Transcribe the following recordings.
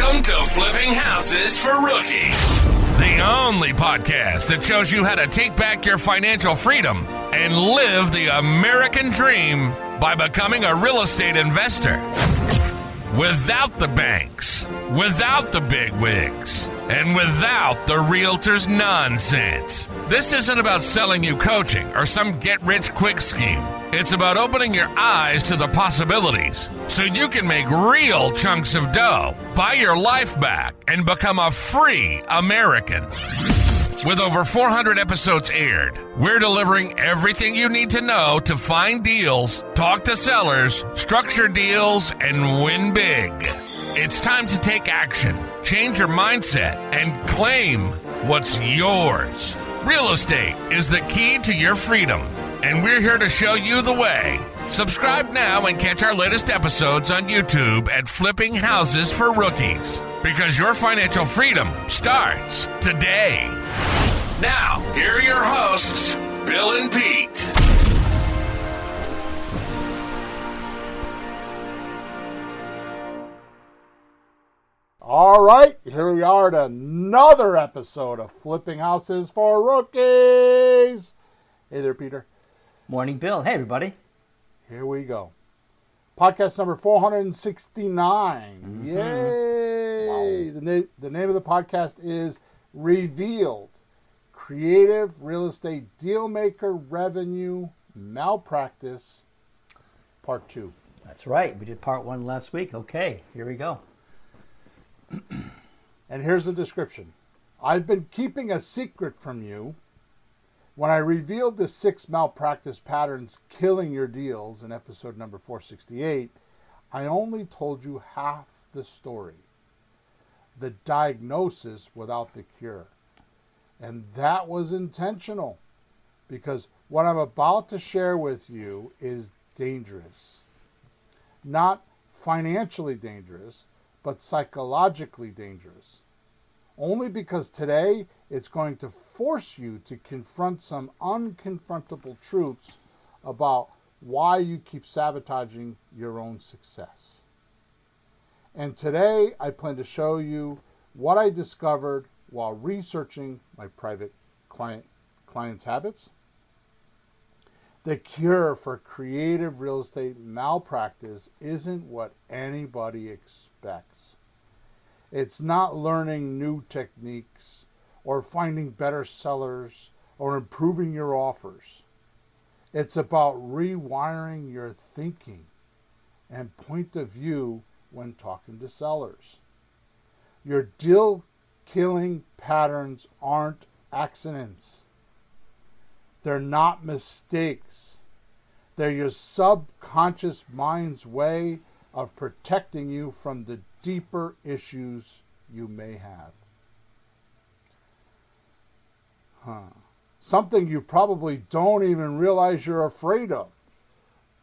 Welcome to Flipping Houses for Rookies, the only podcast that shows you how to take back your financial freedom and live the American dream by becoming a real estate investor. Without the banks, without the big wigs, and without the realtor's nonsense. This isn't about selling you coaching or some get-rich-quick scheme. It's about opening your eyes to the possibilities so you can make real chunks of dough, buy your life back, and become a free American. With over 400 episodes aired, we're delivering everything you need to know to find deals, talk to sellers, structure deals, and win big. It's time to take action, change your mindset, and claim what's yours. Real estate is the key to your freedom, and we're here to show you the way. Subscribe now and catch our latest episodes on YouTube at Flipping Houses for Rookies, because your financial freedom starts today. Now, here are your hosts, Bill and Pete. All right, here we are at another episode of Flipping Houses for Rookies. Hey there, Peter. Morning, Bill. Hey, everybody. Here we go. Podcast number 469. Yay! Wow. The name of the podcast is Revealed. Creative Real Estate Dealmaker Revenue Malpractice, Part 2. That's right. We did Part 1 last week. Okay, here we go. And here's the description. I've been keeping a secret from you. When I revealed the 6 malpractice patterns killing your deals in episode number 468, I only told you half the story. The diagnosis without the cure. And that was intentional, because what I'm about to share with you is dangerous. Not financially dangerous, but psychologically dangerous. Only because today it's going to force you to confront some unconfrontable truths about why you keep sabotaging your own success. And today I plan to show you what I discovered while researching my private clients' habits. The cure for creative real estate malpractice isn't what anybody expects. It's not learning new techniques or finding better sellers or improving your offers. It's about rewiring your thinking and point of view when talking to sellers. Your deal-killing patterns aren't accidents. They're not mistakes. They're your subconscious mind's way of protecting you from the deeper issues you may have. Something you probably don't even realize you're afraid of.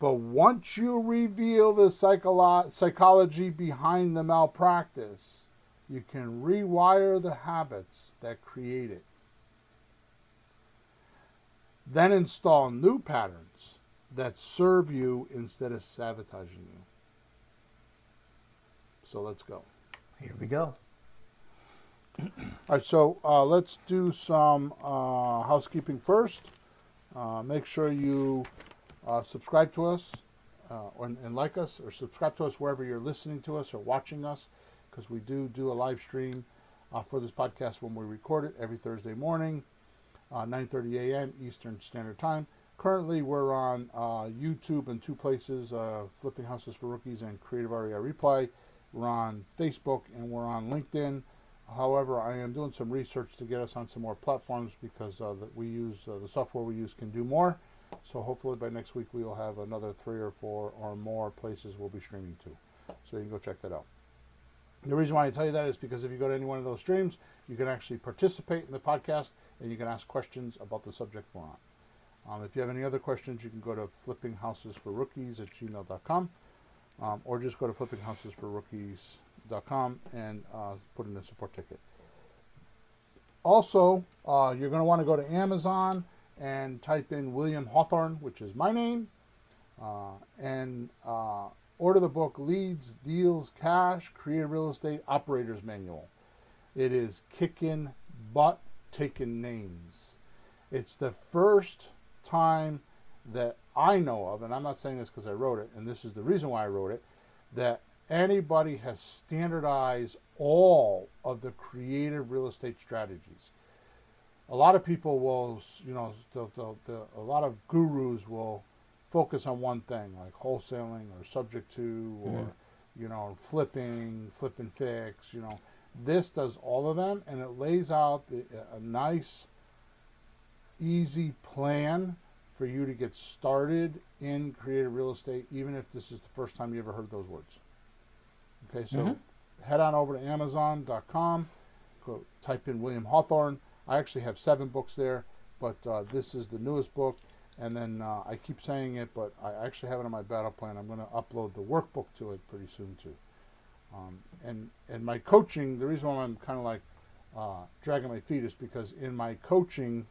But once you reveal the psychology behind the malpractice, you can rewire the habits that create it. Then install new patterns that serve you instead of sabotaging you. So let's go. Here we go. All right, so let's do some housekeeping first. Make sure you subscribe to us and like us, or subscribe to us wherever you're listening to us or watching us, because we do a live stream for this podcast when we record it every Thursday morning. 9:30 a.m. Eastern Standard Time. Currently, we're on YouTube in 2 places, Flipping Houses for Rookies and Creative Real Replay. We're on Facebook and we're on LinkedIn. However, I am doing some research to get us on some more platforms, because the software we use can do more. So hopefully by next week we will have another 3 or 4 or more places we'll be streaming to. So you can go check that out. The reason why I tell you that is because if you go to any one of those streams, you can actually participate in the podcast and you can ask questions about the subject we're on. If you have any other questions, you can go to flippinghousesforrookies@gmail.com, or just go to flippinghousesforrookies.com and put in a support ticket. Also, you're going to want to go to Amazon and type in William Hawthorne, which is my name, and order the book Leads, Deals, Cash, Creative Real Estate Operators Manual. It is kicking butt, taking names. It's the first time that I know of, and I'm not saying this because I wrote it, and this is the reason why I wrote it, that anybody has standardized all of the creative real estate strategies. A lot of people will, a lot of gurus will focus on one thing, like wholesaling or subject to, or, flipping, flip and fix, This does all of them, and it lays out a nice, easy plan for you to get started in creative real estate, even if this is the first time you ever heard those words. Okay, so head on over to Amazon.com, type in William Hawthorne. I actually have 7 books there, but this is the newest book. And then I keep saying it, but I actually have it on my battle plan. I'm going to upload the workbook to it pretty soon too. And my coaching, the reason why I'm kind of like dragging my feet is because in my coaching,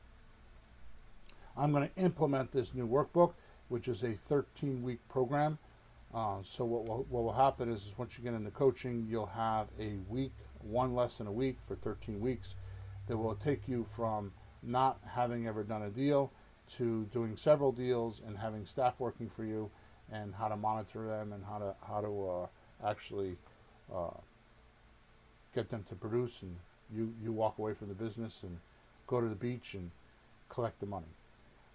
I'm going to implement this new workbook, which is a 13-week program. So what will happen is once you get into coaching, you'll have a week, one lesson a week for 13 weeks that will take you from not having ever done a deal to doing several deals and having staff working for you, and how to monitor them, and how to actually get them to produce, and you walk away from the business and go to the beach and collect the money.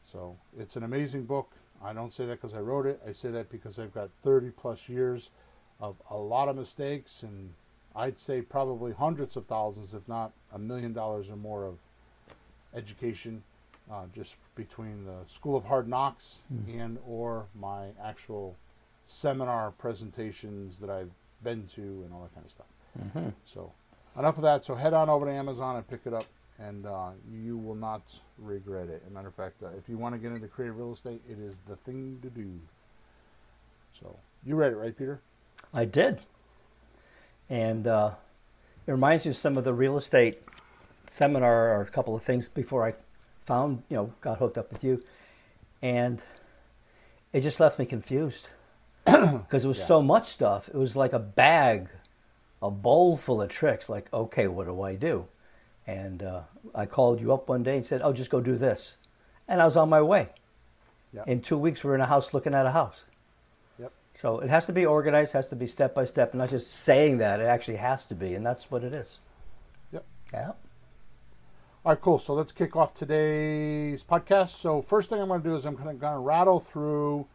So it's an amazing book. I don't say that because I wrote it. I say that because I've got 30 plus years of a lot of mistakes, and I'd say probably hundreds of thousands, if not $1 million or more of education, just between the School of Hard Knocks and or my actual seminar presentations that I've been to and all that kind of stuff. So enough of that. So head on over to Amazon and pick it up, and you will not regret it. As a matter of fact, if you want to get into creative real estate, it is the thing to do. So you read it, right, Peter? I did. And it reminds me of some of the real estate seminar, or a couple of things before I got hooked up with you. And it just left me confused because it was so much stuff. It was like a bowl full of tricks. Like, okay, what do I do? And I called you up one day and said, oh, just go do this. And I was on my way. Yep. In 2 weeks, we're in a house looking at a house. Yep. So it has to be organized, has to be step by step, and not just saying that. It actually has to be, and that's what it is. Yep. Yeah. All right, cool. So let's kick off today's podcast. So first thing I'm going to do is I'm going to rattle through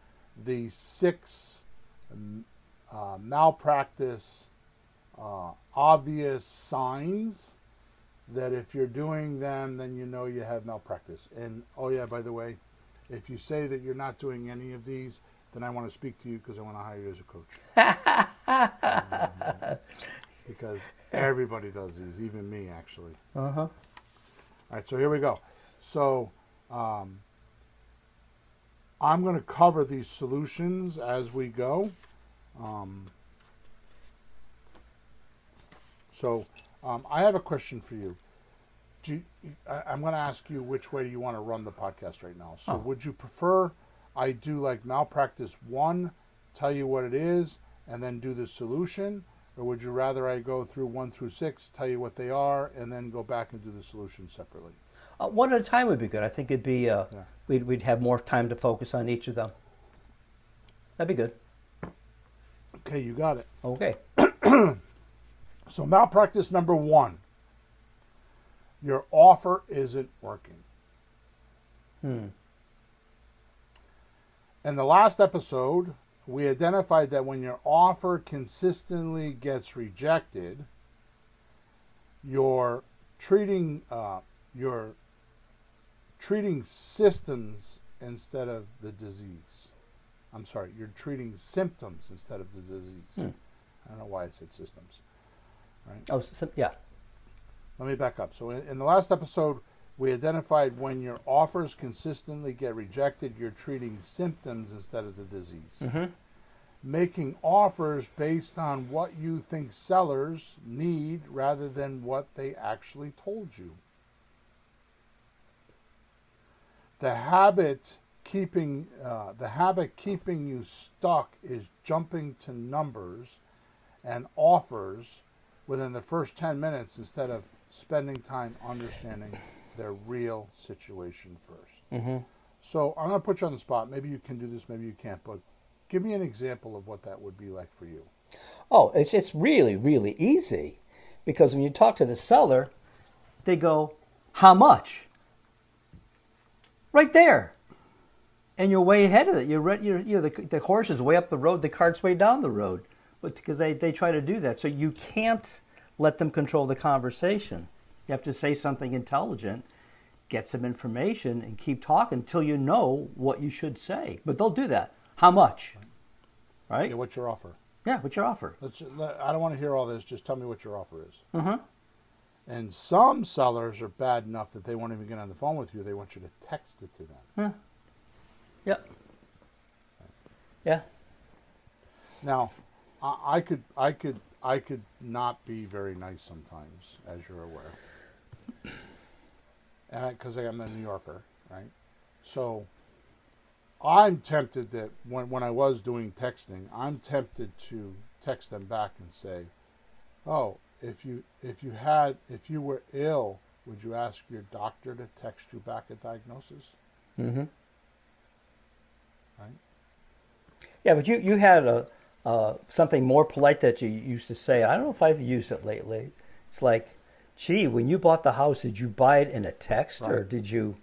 the 6 malpractice obvious signs that if you're doing them, then you know you have malpractice. And oh yeah, by the way, if you say that you're not doing any of these, then I want to speak to you because I want to hire you as a coach. Because everybody does these, even me actually. All right, so here we go. So I'm going to cover these solutions as we go. I have a question for you. I'm going to ask you which way do you want to run the podcast right now. So would you prefer I do like malpractice 1, tell you what it is, and then do the solution? Or would you rather I go through 1 through 6, tell you what they are, and then go back and do the solution separately? One at a time would be good. I think it'd be we'd have more time to focus on each of them. That'd be good. Okay, you got it. Okay. So malpractice number 1. Your offer isn't working. In the last episode, we identified that when your offer consistently gets rejected, you're treating systems instead of the disease. I'm sorry, you're treating symptoms instead of the disease. I don't know why I said systems. Right? Oh, yeah. Let me back up. So in the last episode, we identified when your offers consistently get rejected, you're treating symptoms instead of the disease. Making offers based on what you think sellers need rather than what they actually told you. The habit keeping you stuck is jumping to numbers and offers within the first 10 minutes instead of spending time understanding their real situation first. Mm-hmm. So I'm going to put you on the spot. Maybe you can do this, maybe you can't, but give me an example of what that would be like for you. Oh, it's really, really easy. Because when you talk to the seller, they go, how much? Right there. And you're way ahead of it. The horse is way up the road, the cart's way down the road. But because they try to do that. So you can't let them control the conversation. You have to say something intelligent, get some information, and keep talking until you know what you should say. But they'll do that. How much? Right? Yeah, what's your offer? Yeah, what's your offer? I don't want to hear all this. Just tell me what your offer is. Uh-huh. And some sellers are bad enough that they won't even get on the phone with you. They want you to text it to them. Yeah. Yep. Yeah. Now, I could not be very nice sometimes, as you're aware, and because I'm a New Yorker, right? So I'm tempted that when I was doing texting, I'm tempted to text them back and say, "Oh, if you were ill, would you ask your doctor to text you back a diagnosis?" Mm-hmm. Right? Yeah, but you had something more polite that you used to say. I don't know if I've used it lately. It's like, gee, when you bought the house, did you buy it in a text, right, or did you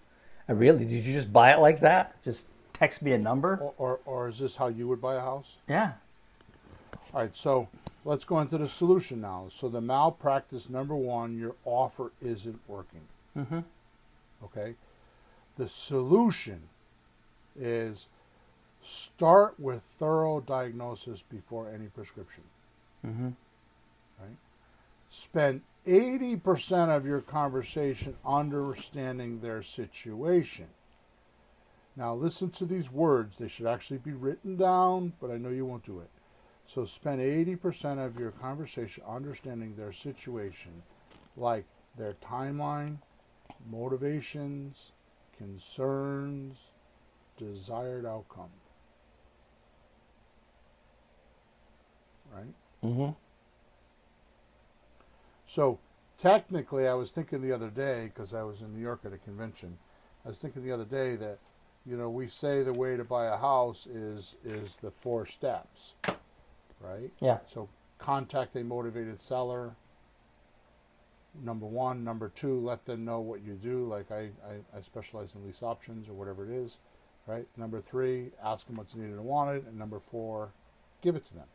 just buy it like that? Just text me a number? Or is this how you would buy a house? Yeah. All right, so let's go into the solution now. So the malpractice, number one, your offer isn't working. Mm-hmm. Okay? The solution is start with thorough diagnosis before any prescription. Mm-hmm. Right? Spend 80% of your conversation understanding their situation. Now listen to these words. They should actually be written down, but I know you won't do it. So spend 80% of your conversation understanding their situation, like their timeline, motivations, concerns, desired outcome. Right? Mm-hmm. So technically, I was thinking the other day, because I was in New York at a convention, I was thinking the other day that, we say the way to buy a house is the 4 steps, right? Yeah. So contact a motivated seller, number 1. Number 2, let them know what you do, like I specialize in lease options or whatever it is, right? Number 3, ask them what's needed and wanted, and number 4, give it to them.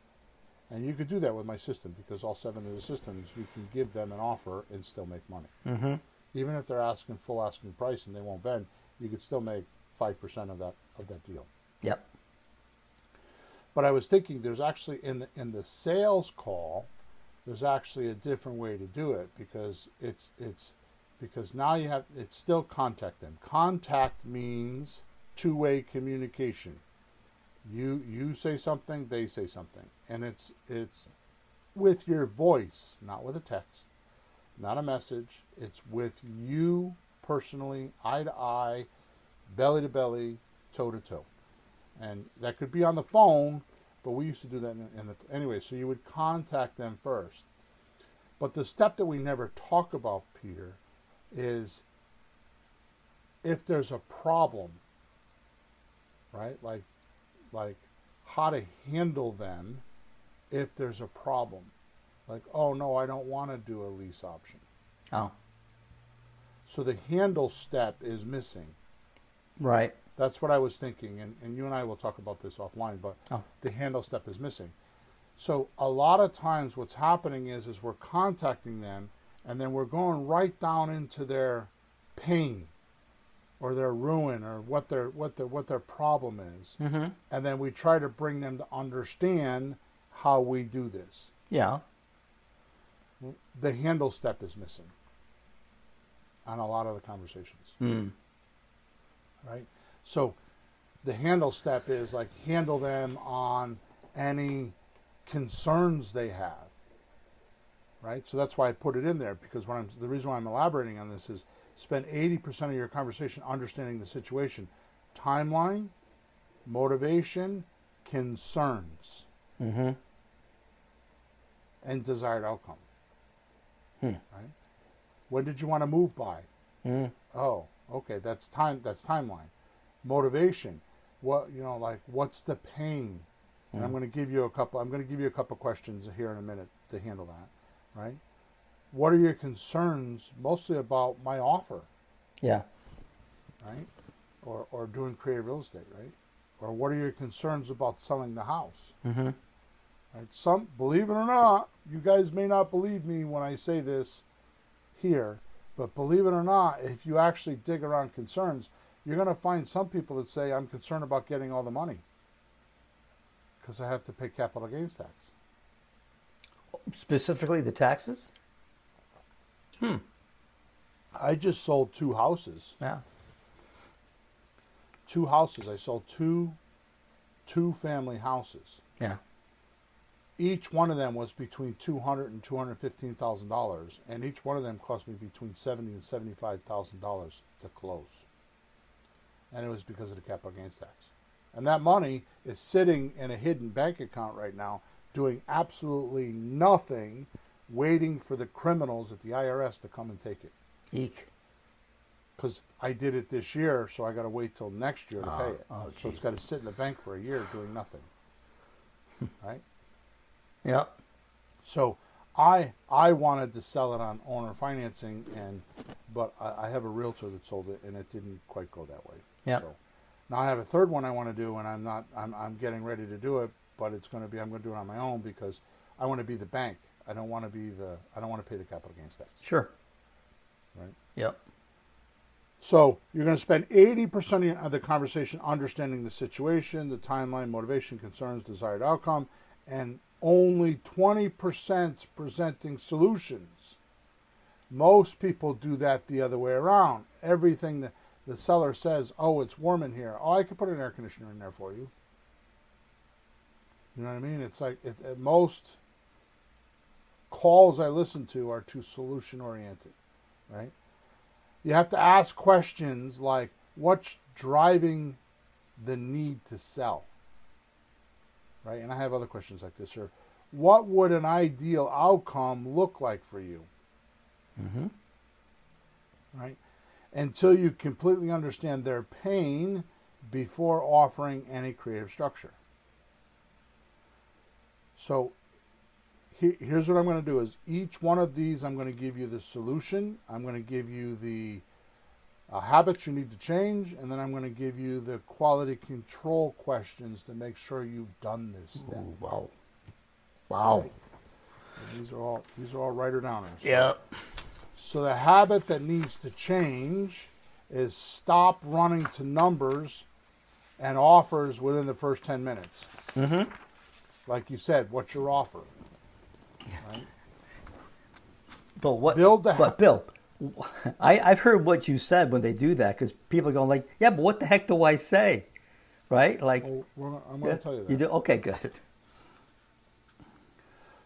And you could do that with my system, because all 7 of the systems, you can give them an offer and still make money. Mm-hmm. Even if they're asking full asking price and they won't bend, you could still make 5% of that deal. Yep. But I was thinking, there's actually in the sales call, there's actually a different way to do it, because because now it's still contact them. Contact means two-way communication. You say something, they say something, and it's with your voice, not with a text, not a message. It's with you personally, eye to eye, belly to belly, toe to toe, and that could be on the phone. But we used to do that anyway. So you would contact them first. But the step that we never talk about, Peter, is if there's a problem, right? Like how to handle them if there's a problem. Like, oh no, I don't want to do a lease option. Oh. So the handle step is missing. Right. That's what I was thinking, and you and I will talk about this offline, but the handle step is missing. So a lot of times what's happening is we're contacting them, and then we're going right down into their pain or their ruin or what their problem is. Mm-hmm. And then we try to bring them to understand how we do this. Yeah. The handle step is missing on a lot of the conversations. Mm. Right? So the handle step is like handle them on any concerns they have. Right? So that's why I put it in there, because the reason why I'm elaborating on this is spend 80% of your conversation understanding the situation. timeline, motivation, concerns, Mm-hmm. and desired outcome. Hmm. Right? When did you want to move by? Mm. Oh, okay, that's time. That's timeline. Motivation. What, like, what's the pain? And I'm going to give you a couple. I'm going to give you a couple questions here in a minute to handle that. Right? What are your concerns? Mostly about my offer. Yeah. Right? Or doing creative real estate. Right? Or what are your concerns about selling the house? Mm-hmm. Right? Believe it or not, you guys may not believe me when I say this here, but believe it or not, if you actually dig around concerns, you're going to find some people that say, I'm concerned about getting all the money because I have to pay capital gains tax. Specifically the taxes? I just sold 2 houses. Yeah. 2 houses. I sold two family houses. Yeah. Each one of them was between $200,000 and $215,000, and each one of them cost me between $70,000 and $75,000 to close. And it was because of the capital gains tax. And that money is sitting in a hidden bank account right now, doing absolutely nothing, waiting for the criminals at the IRS to come and take it. Eek. Because I did it this year, so I got to wait till next year to pay it. Oh, So it's got to sit in the bank for a year doing nothing. Right? Yeah. So I wanted to sell it on owner financing, but I have a realtor that sold it, and it didn't quite go that way. Yeah. So now I have a third one I want to do, and I'm getting ready to do it, but I'm going to do it on my own because I want to be the bank. I don't want to pay the capital gains tax. Sure. Right. Yep. So you're going to spend 80% of the conversation understanding the situation, the timeline, motivation, concerns, desired outcome, and only 20% presenting solutions. Most people do that the other way around. Everything that the seller says, oh, it's warm in here. Oh, I could put an air conditioner in there for you. You know what I mean? It's like most calls I listen to are too solution oriented, right? You have to ask questions like, what's driving the need to sell? Right? And I have other questions like this. Or what would an ideal outcome look like for you? Mm-hmm. Right? Until you completely understand their pain before offering any creative structure. So here's what I'm going to do is each one of these I'm going to give you the solution. I'm going to give you the habits you need to change, and then I'm going to give you the quality control questions to make sure you've done this step. Ooh, wow. Wow. Okay. These are all writer-downers. Yeah. So the habit that needs to change is stop running to numbers and offers within the first 10 minutes. Mm-hmm. Like you said, what's your offer? Right? But Bill, I've heard what you said when they do that, because people are going like, yeah, but what the heck do I say? Right? Like, I'm going to tell you that. You do? Okay, good.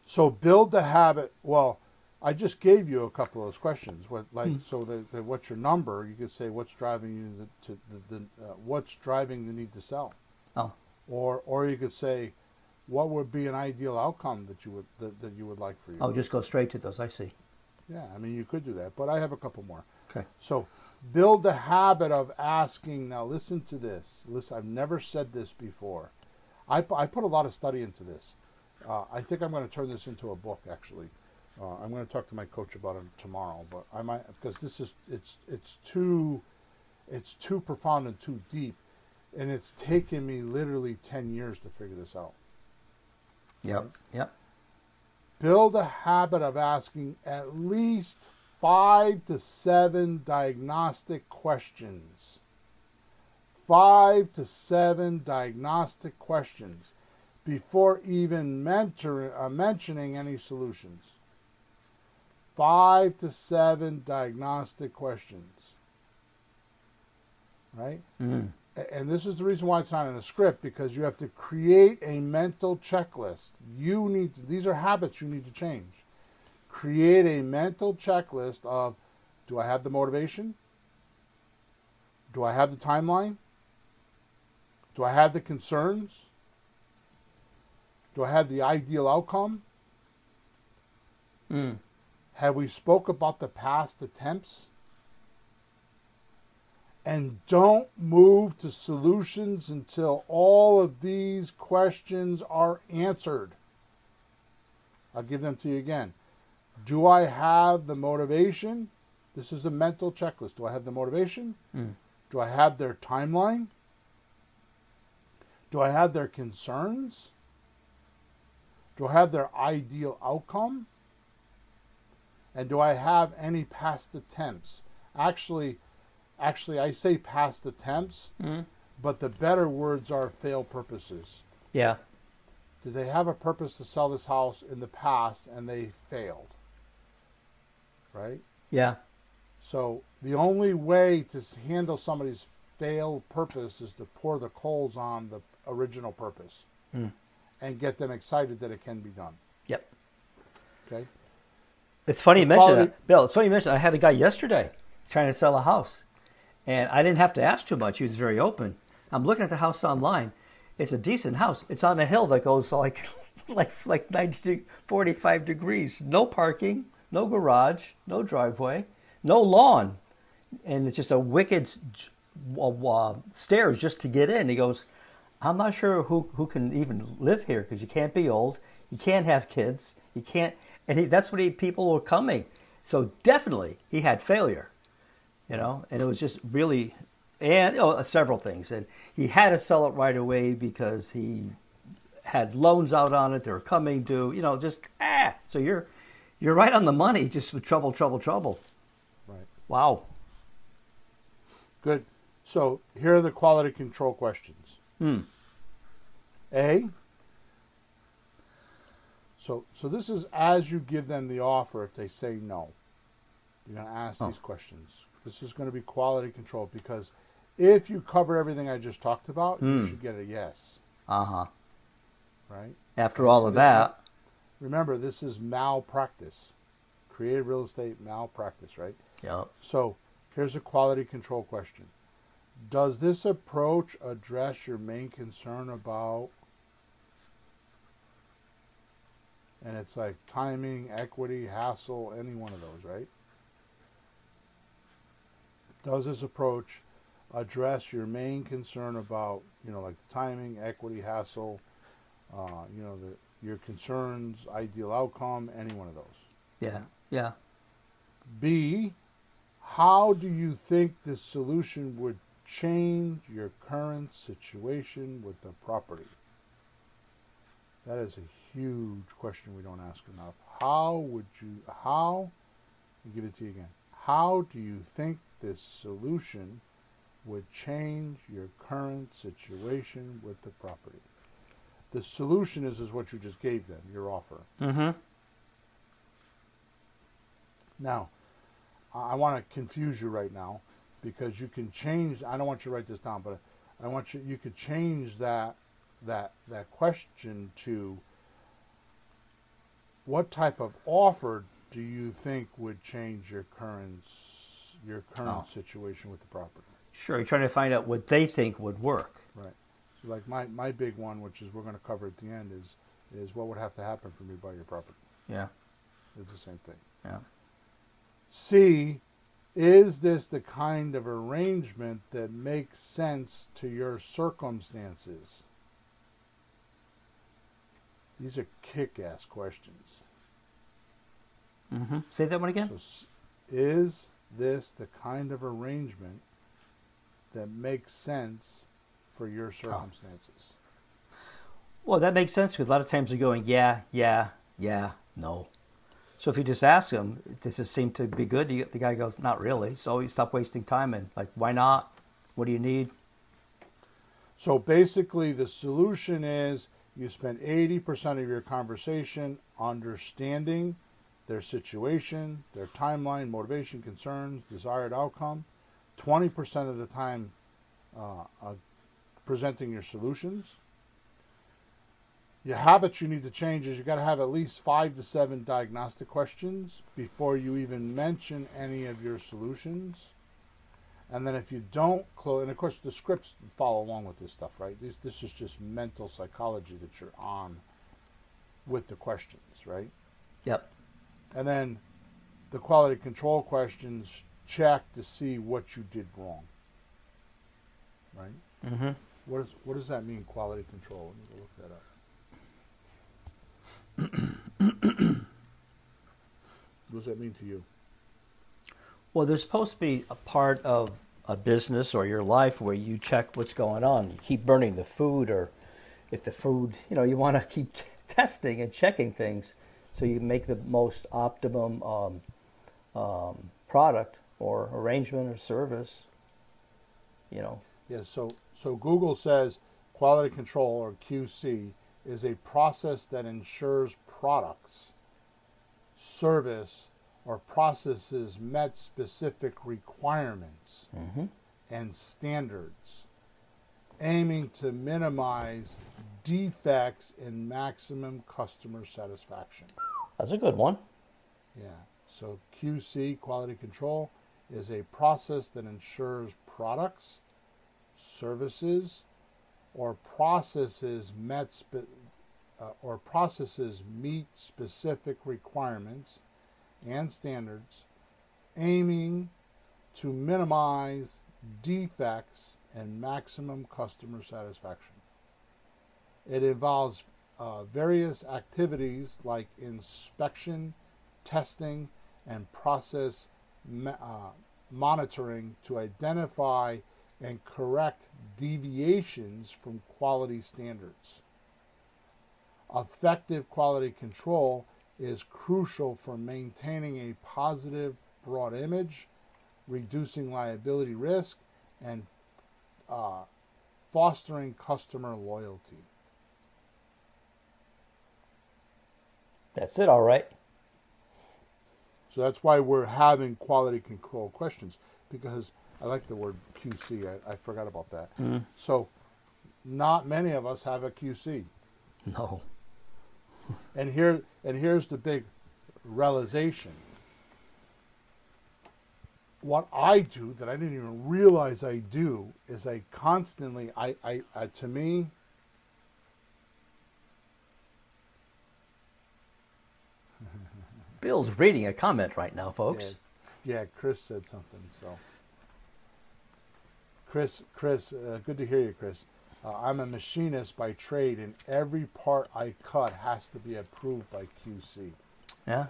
So build the habit. Well, I just gave you a couple of those questions. So what's your number? You could say what's driving you what's driving the need to sell. Oh. Or you could say, what would be an ideal outcome that you would like for you? Oh, just go straight to those. I see. Yeah, I mean, you could do that, but I have a couple more. Okay. So build the habit of asking. Now listen to this. Listen, I've never said this before. I put a lot of study into this. I think I'm going to turn this into a book, actually. I'm going to talk to my coach about it tomorrow, but I might, because this is it's too profound and too deep, and it's taken me literally 10 years to figure this out. Yep. Yep. Build a habit of asking at least 5 to 7 diagnostic questions. 5 to 7 diagnostic questions before even mentioning any solutions. 5 to 7 diagnostic questions. Right? Mm. And this is the reason why it's not in a script, because you have to create a mental checklist. These are habits you need to change. Create a mental checklist of, do I have the motivation? Do I have the timeline? Do I have the concerns? Do I have the ideal outcome? Have we spoke about the past attempts? And don't move to solutions until all of these questions are answered. I'll give them to you again. Do I have the motivation? This is the mental checklist. Do I have the motivation? Do I have their timeline? Do I have their concerns? Do I have their ideal outcome? And do I have any past attempts? Actually, I say past attempts, but the better words are failed purposes. Yeah. Did they have a purpose to sell this house in the past and they failed? Right? Yeah. So the only way to handle somebody's failed purpose is to pour the coals on the original purpose and get them excited that it can be done. Yep. Okay? It's funny you mentioned that. Bill, it's funny you mentioned I had a guy yesterday trying to sell a house. And I didn't have to ask too much. He was very open. I'm looking at the house online. It's a decent house. It's on a hill that goes like 45 degrees. No parking, no garage, no driveway, no lawn. And it's just a wicked stairs just to get in. He goes, I'm not sure who can even live here because you can't be old. You can't have kids. You can't. And that's what people were coming. So definitely he had failure. And it was just really, and several things. And he had to sell it right away because he had loans out on it. They were coming due, So you're right on the money, just with trouble. Right. Wow. Good. So here are the quality control questions. A. So this is as you give them the offer. If they say no, you're going to ask these questions. This is going to be quality control because if you cover everything I just talked about, you should get a yes. Uh-huh. Right? After all of that. Remember, this is malpractice. Creative Real Estate Malpractice, right? Yep. So here's a quality control question. Does this approach address your main concern about, and it's like timing, equity, hassle, any one of those, right? Does this approach address your main concern about, like timing, equity, hassle, your concerns, ideal outcome, any one of those? Yeah. B, how do you think this solution would change your current situation with the property? That is a huge question we don't ask enough. I'll give it to you again. How do you think this solution would change your current situation with the property? The solution is what you just gave them, your offer. Mm-hmm. Now, I want to confuse you right now because you can change. I don't want you to write this down, but I want you could change that question to what type of offer do you think would change your current situation with the property? Sure, you're trying to find out what they think would work. Right. So like my big one, which is we're going to cover at the end, is what would have to happen for me to buy your property. Yeah. It's the same thing. Yeah. C, is this the kind of arrangement that makes sense to your circumstances? These are kick-ass questions. Mm-hmm. Say that one again. So, is this the kind of arrangement that makes sense for your circumstances? Well, that makes sense because a lot of times you're going, yeah, no. So if you just ask them, does this seem to be good? The guy goes, not really. So you stop wasting time and why not? What do you need? So basically the solution is you spend 80% of your conversation understanding their situation, their timeline, motivation, concerns, desired outcome. 20% of the time presenting your solutions. Your habits you need to change is you got to have at least 5 to 7 diagnostic questions before you even mention any of your solutions. And then if you don't close, and of course the scripts follow along with this stuff, right? This is just mental psychology that you're on with the questions, right? Yep. And then the quality control questions check to see what you did wrong, right? Mm-hmm. What does that mean, quality control? Let me go look that up. What does that mean to you? Well, there's supposed to be a part of a business or your life where you check what's going on. You keep burning the food, or if the food, you want to keep testing and checking things so you make the most optimum product or arrangement or service, Yeah, so Google says quality control, or QC, is a process that ensures products, service, or processes met specific requirements and standards, aiming to minimize defects and maximum customer satisfaction. That's a good one. Yeah, so QC, quality control, is a process that ensures products, services, or processes meet specific requirements and standards, aiming to minimize defects and maximum customer satisfaction. It involves various activities like inspection, testing, and process monitoring to identify and correct deviations from quality standards. Effective quality control is crucial for maintaining a positive broad image, reducing liability risk, and fostering customer loyalty. That's it, all right. So that's why we're having quality control questions, because I like the word QC. I forgot about that. So not many of us have a QC. No. And here's the big realization. What I do that I didn't even realize I do is I constantly, to me, Bill's reading a comment right now, folks. Yeah, Chris said something. So, Chris, good to hear you, Chris. I'm a machinist by trade, and every part I cut has to be approved by QC. Yeah.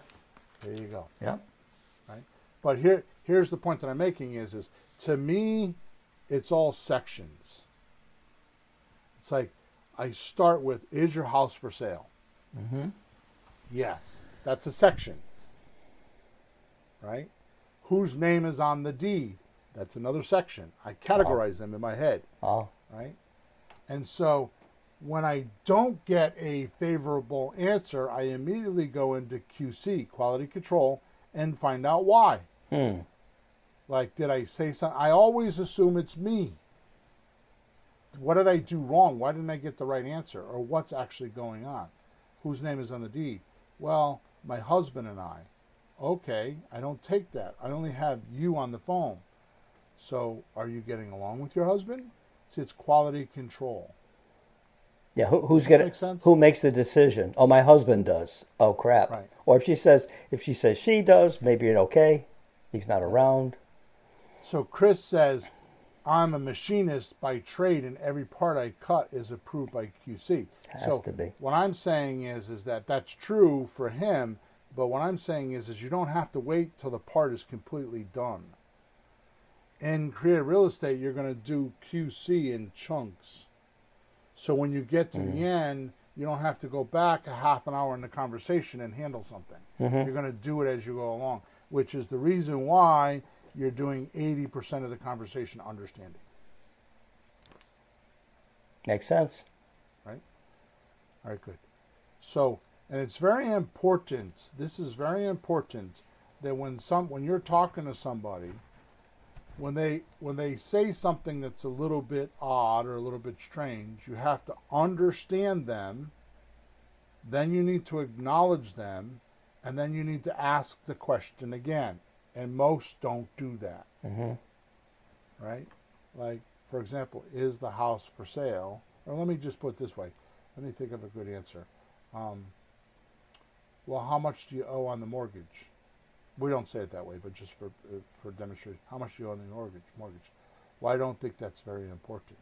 There you go. Yeah. Right. But here's the point that I'm making is to me, it's all sections. It's like I start with, is your house for sale? Mm-hmm. Yes. That's a section. Right? Whose name is on the deed? That's another section. I categorize them in my head. Right? And so when I don't get a favorable answer, I immediately go into QC, quality control, and find out why. Like, did I say something? I always assume it's me. What did I do wrong? Why didn't I get the right answer? Or what's actually going on? Whose name is on the deed? Well, my husband and I. Okay, I don't take that. I only have you on the phone. So are you getting along with your husband? See, it's quality control. Yeah, who makes the decision? Oh, my husband does. Oh, crap. Right. Or if she says she does, maybe it's okay. He's not around. So Chris says, I'm a machinist by trade, and every part I cut is approved by QC. Has to be. What I'm saying is that that's true for him, but what I'm saying is you don't have to wait till the part is completely done. In creative real estate, you're going to do QC in chunks. So when you get to the end, you don't have to go back a half an hour in the conversation and handle something. You're going to do it as you go along, which is the reason why you're doing 80% of the conversation understanding. Makes sense. Right? All right, good. So, and it's very important, this is very important, that when you're talking to somebody, when they say something that's a little bit odd or a little bit strange, you have to understand them, then you need to acknowledge them, and then you need to ask the question again. And most don't do that. right? Like, for example, is the house for sale? Or let me just put it this way. Let me think of a good answer. Well, how much do you owe on the mortgage? We don't say it that way, but just for demonstration, how much do you owe on the mortgage? Well, I don't think that's very important.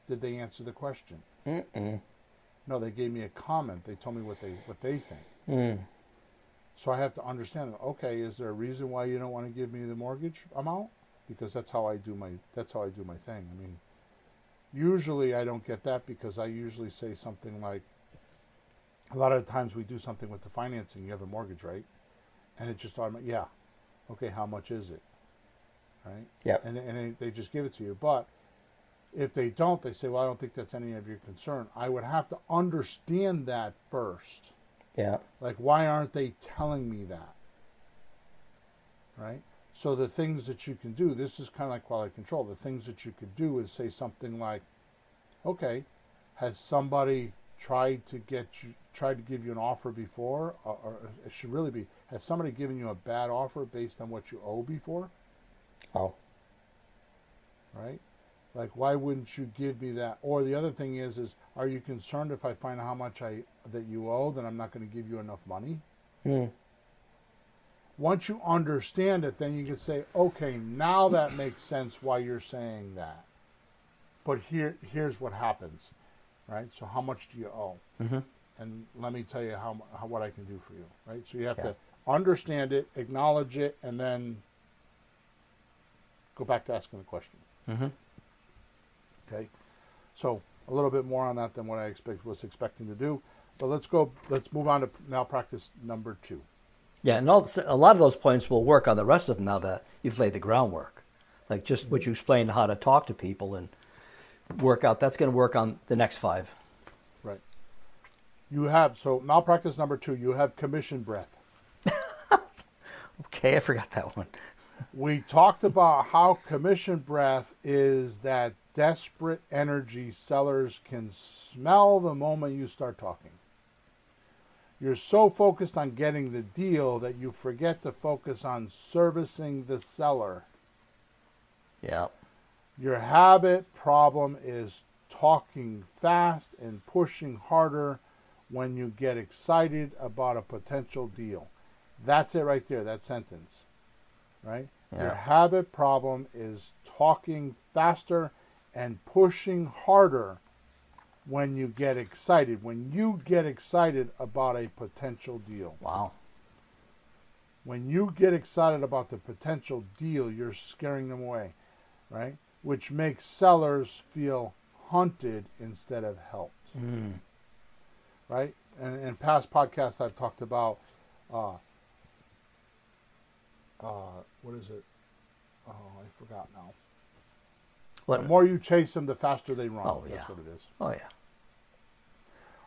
Did they answer the question? Mm-mm. No, they gave me a comment. They told me what they think. Mm. So I have to understand, okay, is there a reason why you don't want to give me the mortgage amount? Because that's how I do my thing. I mean, usually I don't get that because I usually say something like, a lot of the times we do something with the financing, you have a mortgage, right? And it just automatically, yeah, okay, how much is it? Right? Yeah. And they just give it to you. But if they don't, they say, well, I don't think that's any of your concern. I would have to understand that first. Yeah. Like, why aren't they telling me that? Right? So the things that you can do, this is kind of like quality control. The things that you could do is say something like, okay, has somebody tried to give you an offer before? Or it should really be, has somebody given you a bad offer based on what you owe before? Oh. Right? Like, why wouldn't you give me that? Or the other thing is are you concerned if I find out how much that you owe, then I'm not going to give you enough money? Mm. Once you understand it, then you can say, okay, now that makes sense why you're saying that. But here's what happens, right? So how much do you owe? Mm-hmm. And let me tell you how what I can do for you, right? So you have to understand it, acknowledge it, and then go back to asking the question. Mm-hmm. Okay, so a little bit more on that than what I was expecting to do, but let's move on to malpractice number 2. Yeah, and a lot of those points will work on the rest of them now that you've laid the groundwork. Like just what you explained, how to talk to people and work out, that's going to work on the next 5. Right. You have, so malpractice number 2, you have commission breath. Okay, I forgot that one. We talked about how commission breath is that desperate energy sellers can smell the moment you start talking. You're so focused on getting the deal that you forget to focus on servicing the seller. Yeah. Your habit problem is talking fast and pushing harder when you get excited about a potential deal. That's it right there, that sentence. Right? Yeah. Your habit problem is talking faster and pushing harder when you get excited. When you get excited about a potential deal. Wow. When you get excited about the potential deal, you're scaring them away, right? Which makes sellers feel hunted instead of helped. Mm. Right? And in past podcasts, I've talked about what is it? Oh, I forgot now. What? The more you chase them, the faster they run. Oh, That's yeah. what it is. Oh, yeah.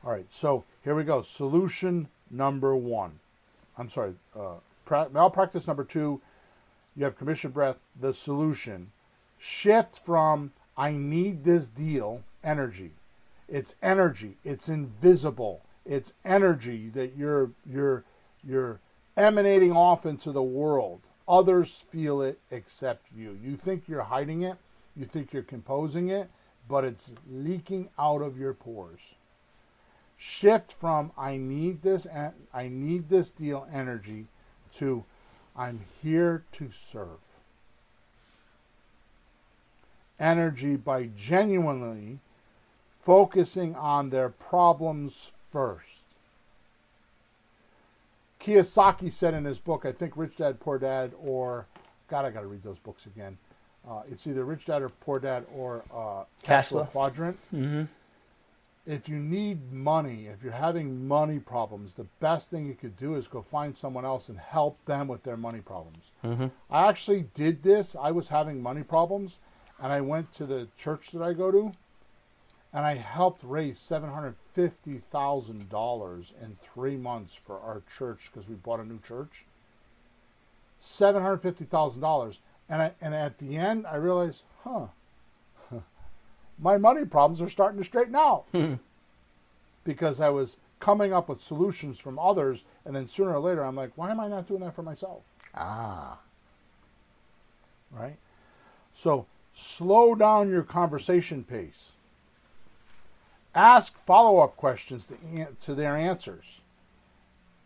All right, so here we go. Solution number 1. I'm sorry. Malpractice number 2. You have commission breath. The solution. Shift from I need this deal energy. It's energy. It's invisible. It's energy that you're emanating off into the world. Others feel it except you. You think you're hiding it. You think you're composing it, but it's leaking out of your pores. Shift from I need this deal energy to I'm here to serve. Energy by genuinely focusing on their problems first. Kiyosaki said in his book, I think Rich Dad, Poor Dad, or, God, I got to read those books again. It's either Rich Dad or Poor Dad or Cash Flow Quadrant. Mm-hmm. If you need money, if you're having money problems, the best thing you could do is go find someone else and help them with their money problems. Mm-hmm. I actually did this. I was having money problems, and I went to the church that I go to, and I helped raise $750,000 in 3 months for our church because we bought a new church. $750,000. And at the end, I realized, my money problems are starting to straighten out. Because I was coming up with solutions from others, and then sooner or later, I'm like, why am I not doing that for myself? Ah. Right? So Slow down your conversation pace. Ask follow-up questions to their answers.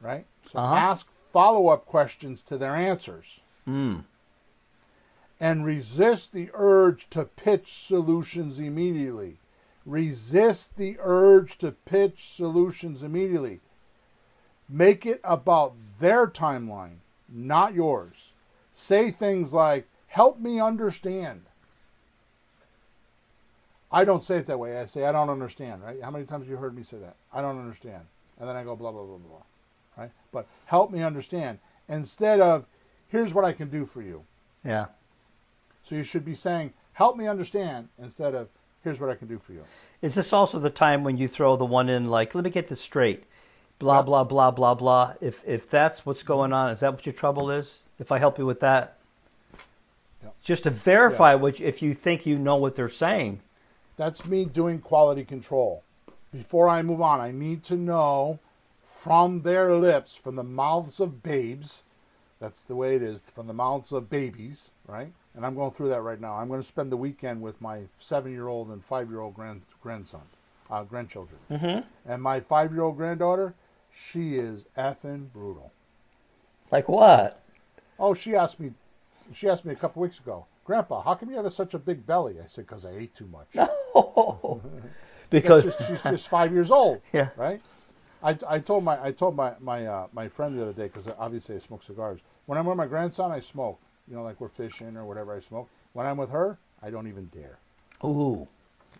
Right? So ask follow-up questions to their answers. And resist the urge to pitch solutions immediately. Resist the urge to pitch solutions immediately. Make it about their timeline, not yours. Say things like, help me understand. I don't say it that way. I say, I don't understand, right? How many times have you heard me say that? I don't understand. And then I go, blah, blah, blah, blah, right? But help me understand. Instead of, here's what I can do for you. Yeah. So you should be saying, help me understand, instead of, here's what I can do for you. Is this also the time when you throw the one in, like, let me get this straight, blah, blah, blah, blah, blah. If that's what's going on, is that what your trouble is? If I help you with that? Yep. Just to verify which, if you think you know what they're saying. That's me doing quality control. Before I move on, I need to know from their lips, from the mouths of babes, that's the way it is, from the mouths of babies, right? And I'm going through that right now. I'm going to spend the weekend with my 7-year-old and 5-year-old grandchildren. And my 5-year-old granddaughter, she is effing brutal. Like what? Oh, she asked me a couple weeks ago, Grandpa, how come you have such a big belly? I said, because I ate too much. Because she's just 5 years old. Yeah. Right. I told my friend the other day, because obviously I smoke cigars. When I'm with my grandson, I smoke. You know, like we're fishing or whatever, I smoke. When I'm with her, I don't even dare. Ooh.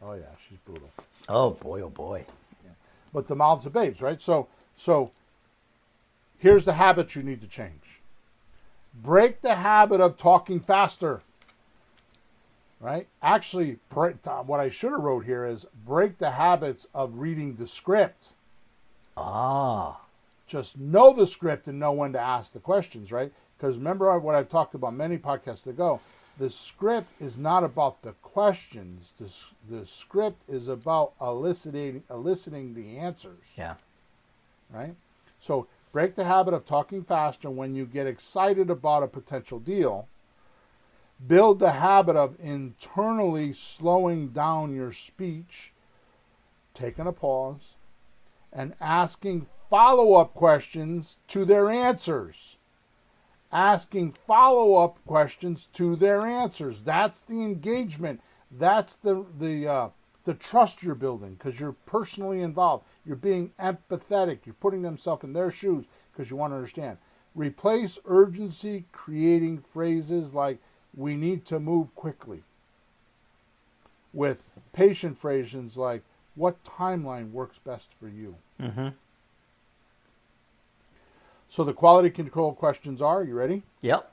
Oh yeah, she's brutal. Oh boy, oh boy. Yeah. But the mouths of babes, right? So here's the habits you need to change. Break the habit of talking faster. Right? Actually, what I should have wrote here is break the habits of reading the script. Just know the script and know when to ask the questions, right? Because remember what I've talked about many podcasts ago, the script is not about the questions. The script is about eliciting the answers. Yeah. Right? So break the habit of talking faster when you get excited about a potential deal. Build the habit of internally slowing down your speech, taking a pause, and asking follow-up questions to their answers. Asking follow-up questions to their answers. That's the engagement. That's the trust you're building, because you're personally involved. You're being empathetic. You're putting themselves in their shoes because you want to understand. Replace urgency creating phrases like, we need to move quickly, with patient phrases like, what timeline works best for you? So the quality control questions are, you ready? Yep.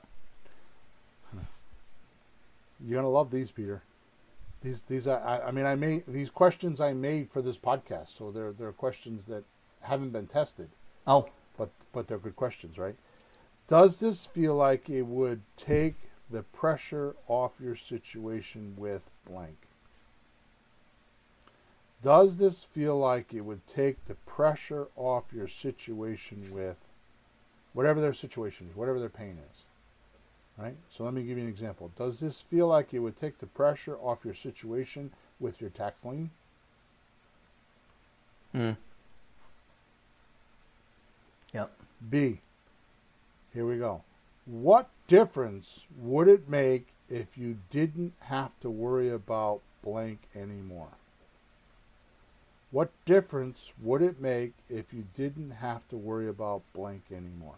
You're going to love these, Peter. I made these questions I made for this podcast, so they're questions that haven't been tested. Oh. But they're good questions, right? Does this feel like it would take the pressure off your situation with blank? Does this feel like it would take the pressure off your situation with whatever their situation is, whatever their pain is? Right? So let me give you an example. Does this feel like it would take the pressure off your situation with your tax lien? Yep. B, here we go. What difference would it make if you didn't have to worry about blank anymore? What difference would it make if you didn't have to worry about blank anymore?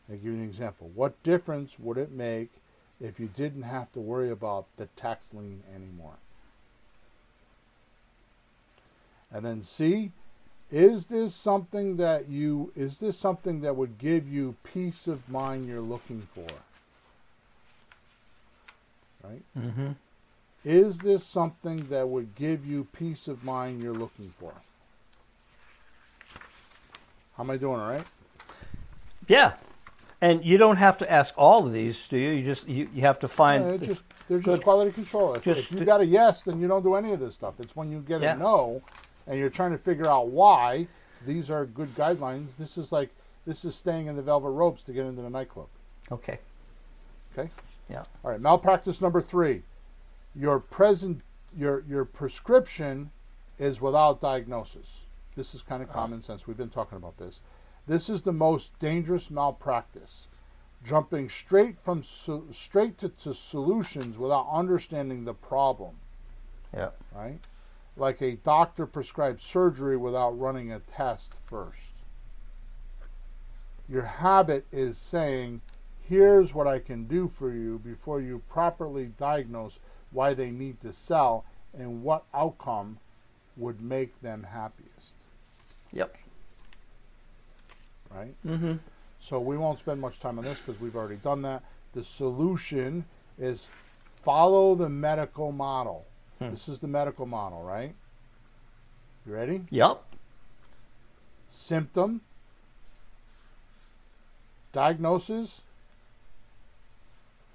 I'll give you an example. What difference would it make if you didn't have to worry about the tax lien anymore? And then C, is this something that would give you peace of mind you're looking for? Right? Is this something that would give you peace of mind you're looking for? How am I doing, all right? Yeah. And you don't have to ask all of these, do you? You have to find... Yeah, they're just quality control. If you got a yes, then you don't do any of this stuff. It's when you get a no, and you're trying to figure out why. These are good guidelines. This is staying in the velvet ropes to get into the nightclub. Okay. Okay? Yeah. All right, malpractice number 3. your prescription is without diagnosis. This is kind of common sense. We've been talking about this. This is the most dangerous malpractice. Jumping straight to solutions without understanding the problem. Yeah. Right? Like a doctor prescribes surgery without running a test first. Your habit is saying, here's what I can do for you before you properly diagnose why they need to sell and what outcome would make them happiest. Yep. Right? Mm-hmm. So we won't spend much time on this because we've already done that. The solution is follow the medical model. This is the medical model, right? You ready? Yep. Symptom, diagnosis,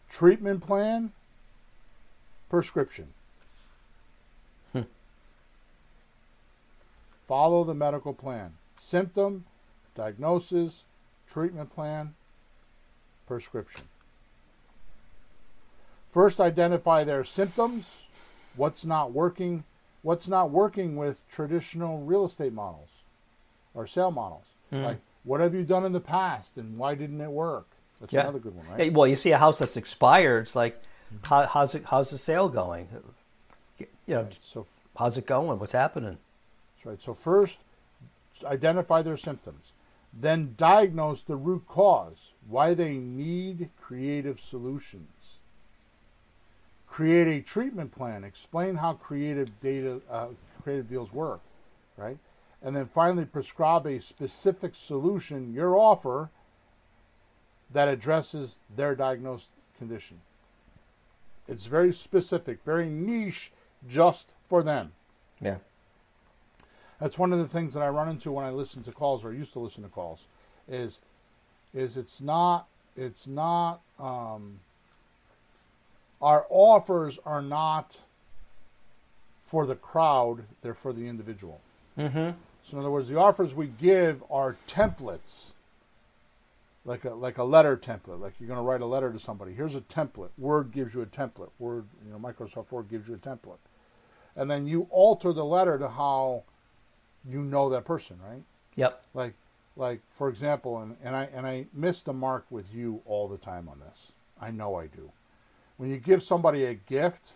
treatment plan, prescription. Follow the medical plan. Symptom, diagnosis, treatment plan, prescription. First, identify their symptoms. What's not working? What's not working with traditional real estate models or sale models? Like, what have you done in the past and why didn't it work? That's another good one, right? Yeah, well, you see a house that's expired. It's like, how's the sale going? You know, Right, so how's it going? What's happening? that's right. So first, identify their symptoms. Then diagnose the root cause, why they need creative solutions. Create a treatment plan. Explain how creative deals work, right? And then finally prescribe a specific solution, your offer, that addresses their diagnosed condition. It's very specific, very niche, just for them. Yeah. That's one of the things that I run into when I listen to calls, or used to listen to calls, is it's not our offers are not for the crowd, they're for the individual. Mm-hmm. So in other words, the offers we give are templates, like a letter template. Like you're going to write a letter to somebody. Here's a template. Word gives you a template. Microsoft Word gives you a template. And then you alter the letter to how you know that person, right? Yep. Like for example, and I miss the mark with you all the time on this. I know I do. When you give somebody a gift,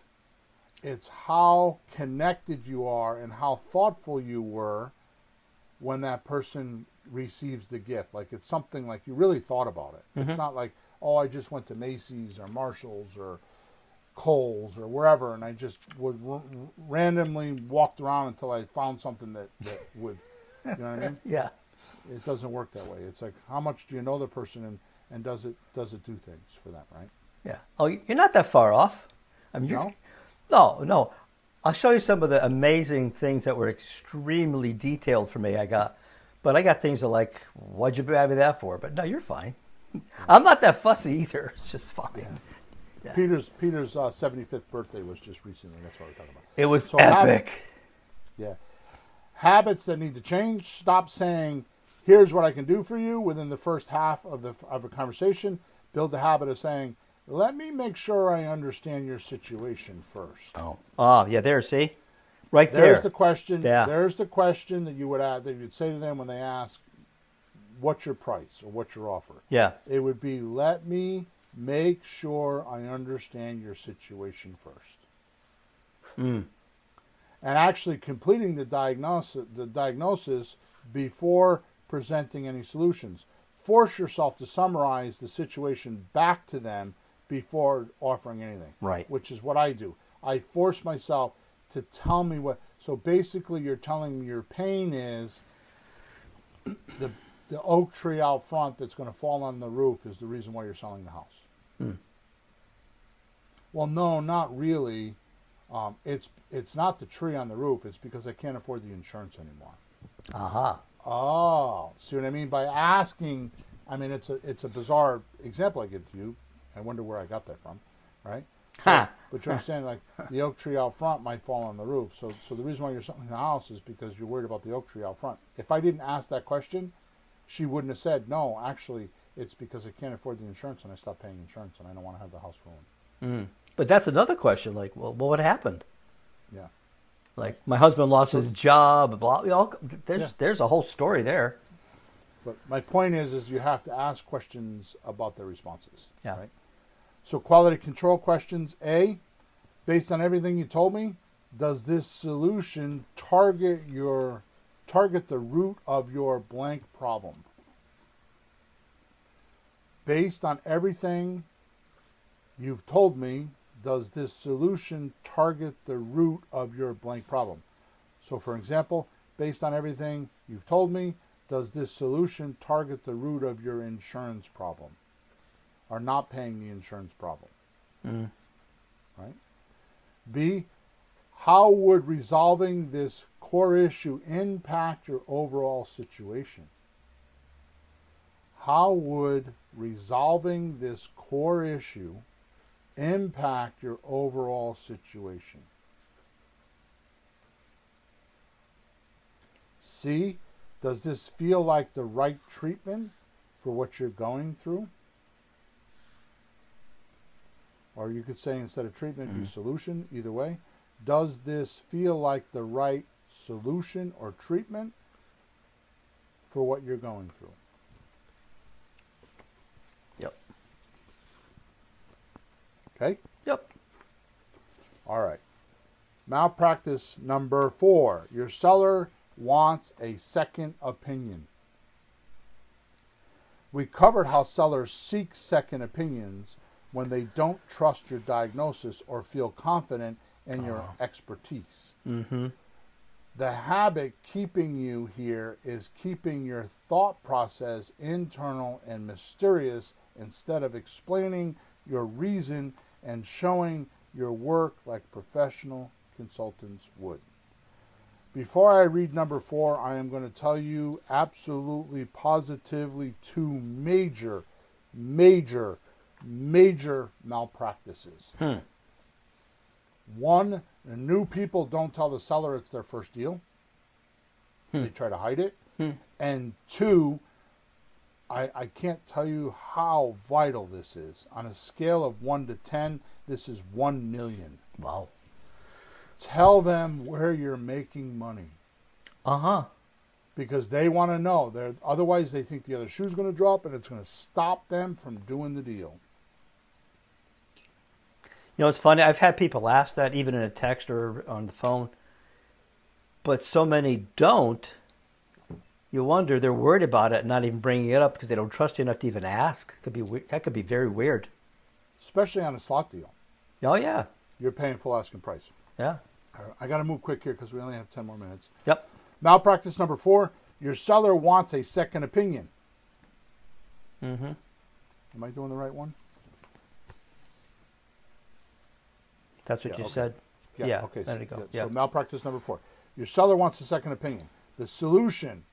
it's how connected you are and how thoughtful you were when that person receives the gift. Like it's something like you really thought about it. Mm-hmm. It's not like, oh, I just went to Macy's or Marshall's or Kohl's or wherever, and I just would randomly walked around until I found something that would, you know what I mean? Yeah. It doesn't work that way. It's like, how much do you know the person, and does it do things for them, right? Yeah. Oh, you're not that far off. I mean, no. I'll show you some of the amazing things that were extremely detailed for me. I got things that like, what'd you buy me that for? But no, you're fine. I'm not that fussy either. It's just fine. Yeah. Yeah. Peter's 75th birthday was just recently. That's what we're talking about. It was epic. Habits that need to change. Stop saying, here's what I can do for you within the first half of a conversation. Build the habit of saying, let me make sure I understand your situation first. Oh, yeah, there, see? Right there. There's the question. Yeah. There's the question that you would add, that you'd say to them when they ask, what's your price or what's your offer? Yeah. It would be, let me make sure I understand your situation first. And actually completing the diagnosis before presenting any solutions. Force yourself to summarize the situation back to them before offering anything. Right. Which is what I do. I force myself to tell me what. So basically, you're telling me your pain is the oak tree out front that's going to fall on the roof is the reason why you're selling the house. Well, no, not really. It's not the tree on the roof. It's because I can't afford the insurance anymore. Aha. Oh, see what I mean? By asking, I mean, it's a bizarre example I give to you. I wonder where I got that from, right? So, but you're saying like the oak tree out front might fall on the roof. So the reason why you're selling the house is because you're worried about the oak tree out front. If I didn't ask that question, she wouldn't have said, no, actually, it's because I can't afford the insurance and I stopped paying insurance and I don't want to have the house ruined. But that's another question. Like, well, what happened? Yeah. Like, my husband lost his job. Blah. There's a whole story there. But my point is you have to ask questions about their responses. Yeah. Right? So quality control questions. A, based on everything you told me, does this solution target the root of your blank problem? Based on everything you've told me, does this solution target the root of your blank problem? So for example, based on everything you've told me, does this solution target the root of your insurance problem? Or not paying the insurance problem? Mm. Right? B, how would resolving this core issue impact your overall situation? How would resolving this core issue impact your overall situation? C, does this feel like the right treatment for what you're going through? Or you could say instead of treatment, be solution, either way. Does this feel like the right solution or treatment for what you're going through? Yep. Okay? Yep. All right. Malpractice number 4. Your seller wants a second opinion. We covered how sellers seek second opinions when they don't trust your diagnosis or feel confident in your expertise. Mm-hmm. The habit keeping you here is keeping your thought process internal and mysterious instead of explaining your reason and showing your work like professional consultants would. Before I read number 4, I am going to tell you absolutely positively 2 major malpractices. One, new people don't tell the seller it's their first deal. They try to hide it. And 2, I can't tell you how vital this is. On a scale of 1 to 10, this is 1 million. Wow. Tell them where you're making money. Uh-huh. Because they want to know. Otherwise, they think the other shoe's going to drop and it's going to stop them from doing the deal. You know, it's funny. I've had people ask that even in a text or on the phone. But so many don't. You wonder, they're worried about it and not even bringing it up because they don't trust you enough to even ask. That could be very weird. Especially on a slot deal. Oh, yeah. You're paying full asking price. Yeah. I got to move quick here because we only have 10 more minutes. Yep. Malpractice number 4. Your seller wants a second opinion. Mm-hmm. Am I doing the right one? That's what you okay. said. Yeah. Okay. There you go. So Yep. malpractice number 4. Your seller wants a second opinion. The solution: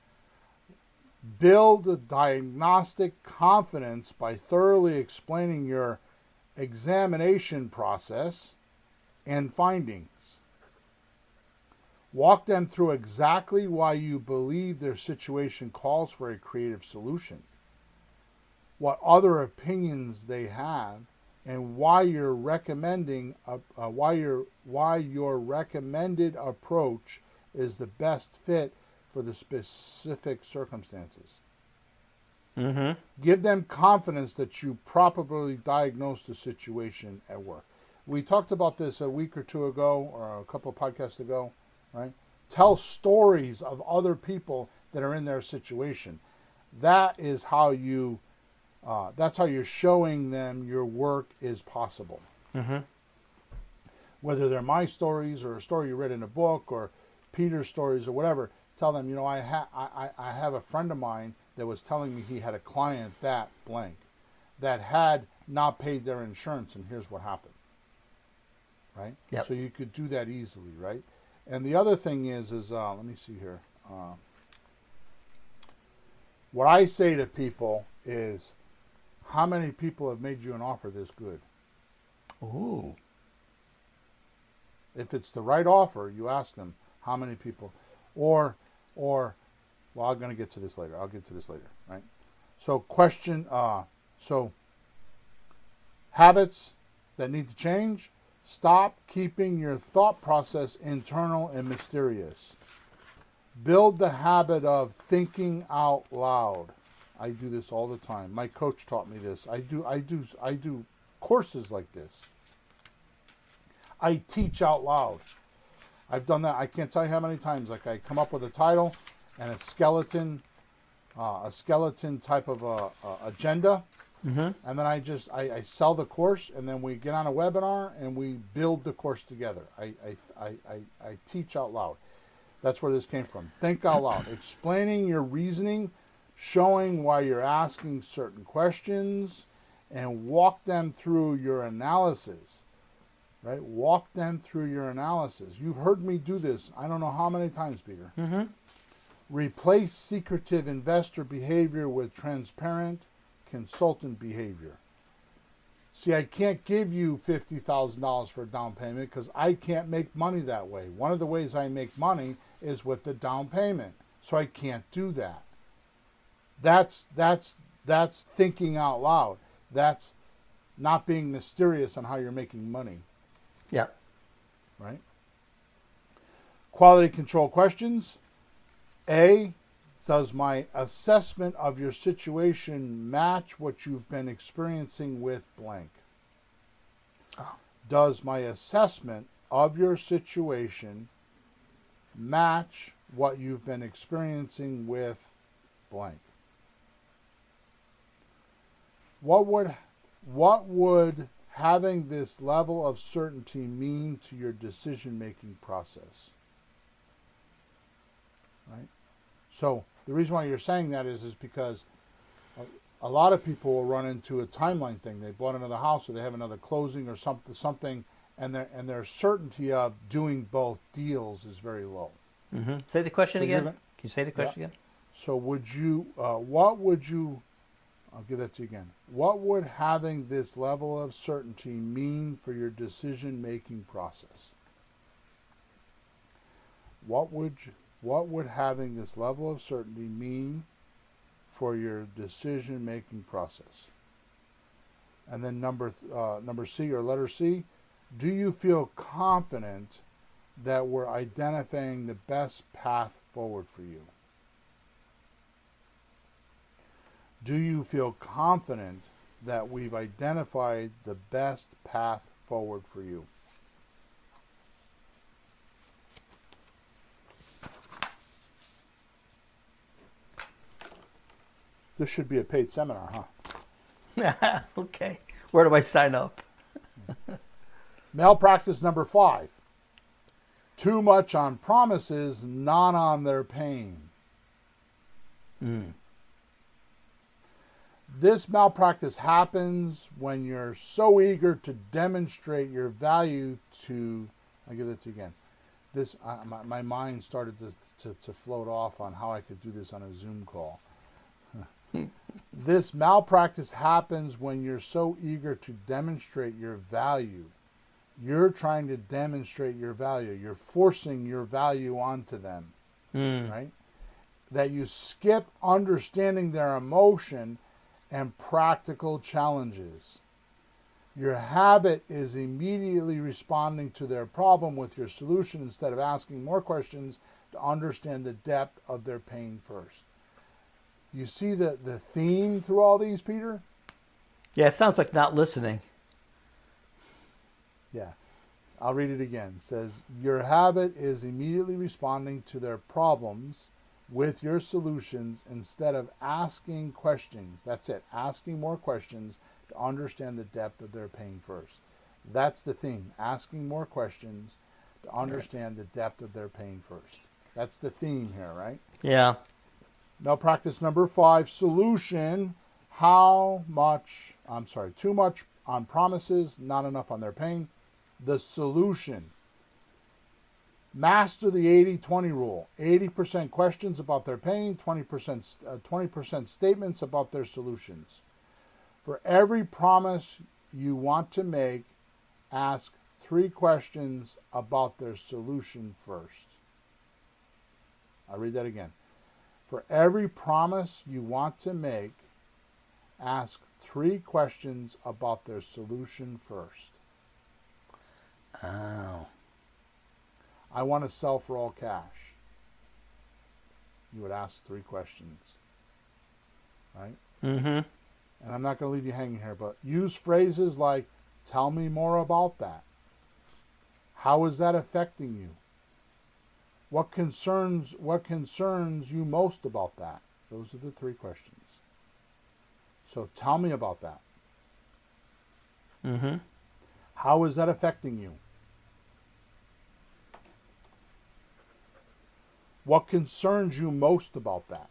build a diagnostic confidence by thoroughly explaining your examination process and findings. Walk them through exactly why you believe their situation calls for a creative solution, what other opinions they have, and why your recommended approach is the best fit for the specific circumstances. Mm-hmm. Give them confidence that you properly diagnosed the situation at work. We talked about this a week or two ago, or a couple of podcasts ago, right? Tell stories of other people that are in their situation. That is how that's how you're showing them your work is possible. Mm-hmm. Whether they're my stories or a story you read in a book or Peter's stories or whatever, tell them, I have a friend of mine that was telling me he had a client that had not paid their insurance, and here's what happened. Right? Yep. So you could do that easily, right? And the other thing is let me see here. What I say to people is, how many people have made you an offer this good? Ooh. If it's the right offer, you ask them how many people, or well, I'm going to get to this later. I'll get to this later, right? So habits that need to change. Stop keeping your thought process internal and mysterious. Build the habit of thinking out loud. I do this all the time. My coach taught me this. I do courses like this. I teach out loud. I've done that. I can't tell you how many times. Like, I come up with a title and a skeleton type of agenda, and then I sell the course, and then we get on a webinar and we build the course together. I teach out loud. That's where this came from. Think out loud, explaining your reasoning, showing why you're asking certain questions, and walk them through your analysis. Right? Walk them through your analysis. You've heard me do this I don't know how many times, Peter. Mm-hmm. Replace secretive investor behavior with transparent consultant behavior. See, I can't give you $50,000 for a down payment because I can't make money that way. One of the ways I make money is with the down payment. So I can't do that. That's thinking out loud. That's not being mysterious on how you're making money. Yeah. Right? Quality control questions. A, does my assessment of your situation match what you've been experiencing with blank? Oh. Does my assessment of your situation match what you've been experiencing with blank? What would having this level of certainty mean to your decision-making process? Right? So the reason why you're saying that is because a lot of people will run into a timeline thing. They bought another house, or they have another closing, or something, and their certainty of doing both deals is very low. Mm-hmm. Say the question again. Can you say the question again? So what would you? I'll give that to you again. What would having this level of certainty mean for your decision-making process? What would having this level of certainty mean for your decision-making process? And then number C, or letter C, do you feel confident that we're identifying the best path forward for you? Do you feel confident that we've identified the best path forward for you? This should be a paid seminar, huh? Okay. Where do I sign up? Malpractice number 5. Too much on promises, not on their pain. This malpractice happens when you're so eager to demonstrate your value to, I'll give it to you again. This, my mind started to float off on how I could do this on a Zoom call. This malpractice happens when you're so eager to demonstrate your value. You're trying to demonstrate your value. You're forcing your value onto them, right? That you skip understanding their emotion and practical challenges. Your habit is immediately responding to their problem with your solution instead of asking more questions to understand the depth of their pain first. You see the theme through all these, Peter? Yeah, it sounds like not listening. Yeah. I'll read it again. It says, your habit is immediately responding to their problems with your solutions instead of asking questions. That's it. Asking more questions to understand the depth of their pain first. That's the theme. Asking more questions to understand the depth of their pain first. That's the theme here, right? Yeah. Malpractice number 5, solution. Too much on promises, not enough on their pain. The solution. Master the 80-20 rule. 80% questions about their pain, 20% statements about their solutions. For every promise you want to make, ask 3 questions about their solution first. I'll read that again. For every promise you want to make, ask 3 questions about their solution first. Oh. I want to sell for all cash. You would ask 3 questions, right? Mm-hmm. And I'm not going to leave you hanging here, but use phrases like, tell me more about that. How is that affecting you? What concerns you most about that? Those are the 3 questions. So tell me about that. Mm-hmm. How is that affecting you? What concerns you most about that?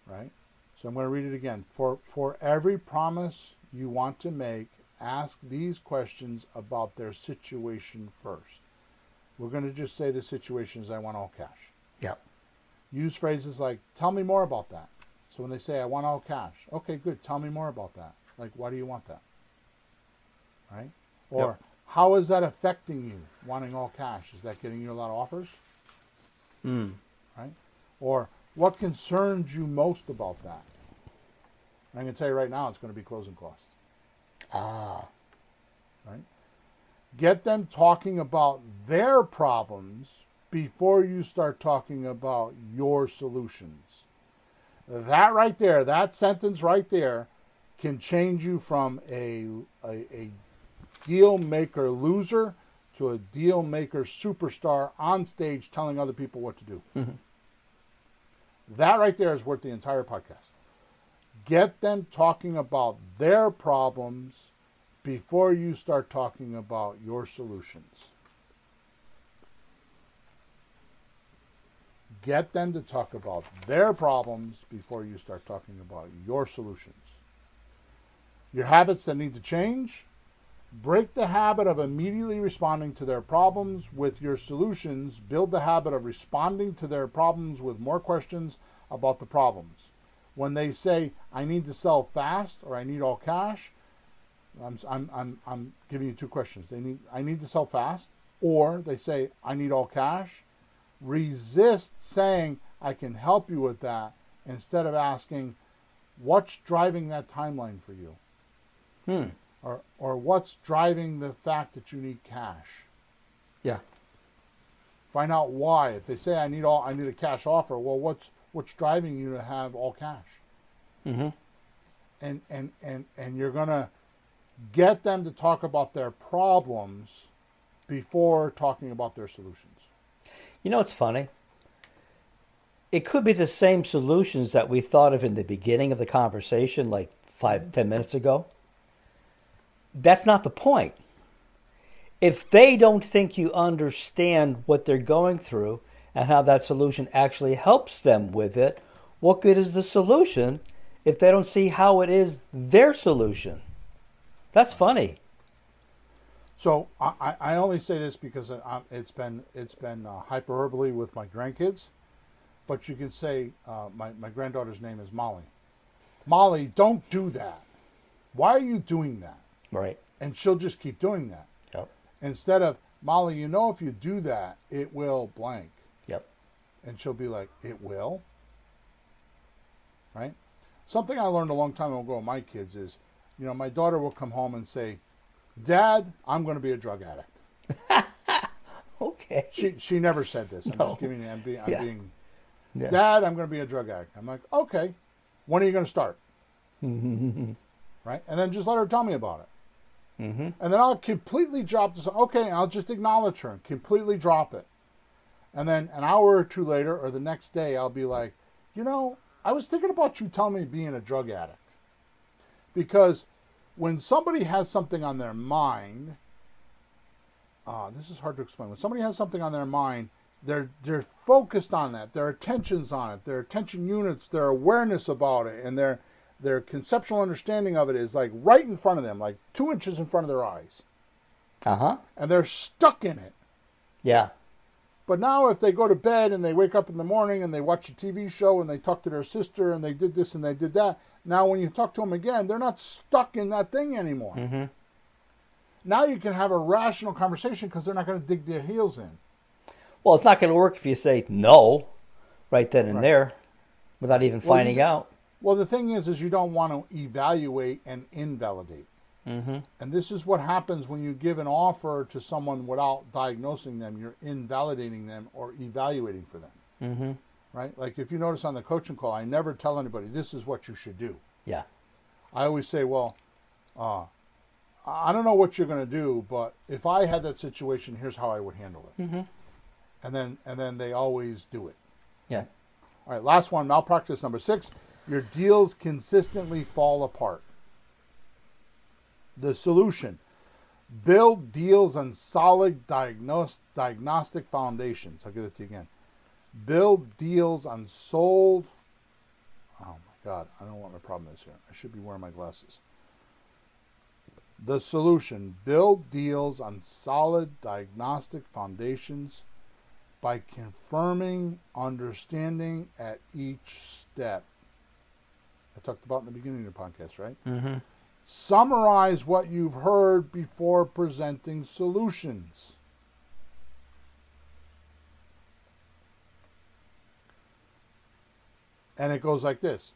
Right? So I'm going to read it again. For every promise you want to make, ask these questions about their situation first. We're going to just say the situation is I want all cash. Yep. Use phrases like, tell me more about that. So when they say, I want all cash, okay, good, tell me more about that. Like, why do you want that? Right? Or, Yep. How is that affecting you, wanting all cash? Is that getting you a lot of offers? Right? Or, what concerns you most about that? I'm going to tell you right now, it's going to be closing costs. Ah. Right? Get them talking about their problems before you start talking about your solutions. That right there, that sentence right there, can change you from a deal maker loser to a deal maker superstar on stage telling other people what to do. Mm-hmm. That right there is worth the entire podcast. Get them talking about their problems before you start talking about your solutions. Get them to talk about their problems before you start talking about your solutions. Your habits that need to change: break the habit of immediately responding to their problems with your solutions. Build the habit of responding to their problems with more questions about the problems. When they say, I need to sell fast or I need all cash, I'm giving you 2 questions. I need to sell fast, or they say, I need all cash. Resist saying, I can help you with that, instead of asking, what's driving that timeline for you? Or what's driving the fact that you need cash? Yeah. Find out why. If they say I need a cash offer, well, what's driving you to have all cash? Mm-hmm. And you're gonna get them to talk about their problems before talking about their solutions. You know, it's funny. It could be the same solutions that we thought of in the beginning of the conversation, like 5-10 minutes ago. That's not the point. If they don't think you understand what they're going through and how that solution actually helps them with it, what good is the solution if they don't see how it is their solution? That's funny. So I only say this because it's been hyperbole with my grandkids, but you can say my granddaughter's name is Molly. Molly, don't do that. Why are you doing that? Right. And she'll just keep doing that. Yep. Instead of, Molly, you know, if you do that, it will blank. Yep. And she'll be like, it will? Right? Something I learned a long time ago with my kids is, you know, my daughter will come home and say, Dad, I'm going to be a drug addict. Okay. She never said this. I'm No. just giving you, I'm Yeah. being, Yeah. Dad, I'm going to be a drug addict. I'm like, okay, when are you going to start? Right? And then just let her tell me about it. Mm-hmm. And then I'll completely drop this. Okay, I'll just acknowledge her and completely drop it. And then an hour or 2 later, or the next day, I'll be like, you know, I was thinking about you telling me being a drug addict. Because when somebody has something on their mind, this is hard to explain. When somebody has something on their mind, they're focused on that. Their attention's on it. Their attention units, their awareness about it, and their conceptual understanding of it is like right in front of them, like 2 inches in front of their eyes. Uh-huh. And they're stuck in it. Yeah. But now if they go to bed and they wake up in the morning and they watch a TV show and they talk to their sister and they did this and they did that, now when you talk to them again, they're not stuck in that thing anymore. Mm-hmm. Now you can have a rational conversation because they're not going to dig their heels in. Well, it's not going to work if you say no right then and Right. there without even finding out. Well, the thing is you don't want to evaluate and invalidate. Mm-hmm. And this is what happens when you give an offer to someone without diagnosing them. You're invalidating them or evaluating for them. Mm-hmm. Right? Like if you notice on the coaching call, I never tell anybody this is what you should do. Yeah. I always say, well, I don't know what you're going to do, but if I had that situation, here's how I would handle it. Mm-hmm. And then they always do it. Yeah. All right, last one, malpractice number 6. Your deals consistently fall apart. The solution: build deals on solid diagnostic foundations. I'll give it to you again. Build deals on sold. Oh my God, I don't know what my problem is here. I should be wearing my glasses. The solution: build deals on solid diagnostic foundations by confirming understanding at each step. I talked about in the beginning of the podcast, right? Mm-hmm. Summarize what you've heard before presenting solutions. And it goes like this.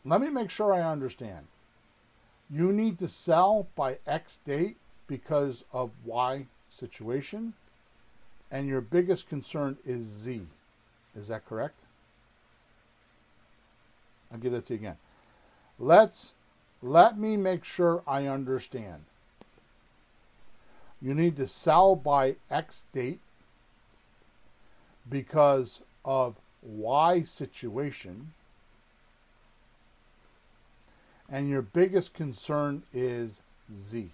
Let me make sure I understand. You need to sell by X date because of Y situation, and your biggest concern is Z. Is that correct? I'll give that to you again. Let me make sure I understand. You need to sell by X date because of Y situation, and your biggest concern is Z.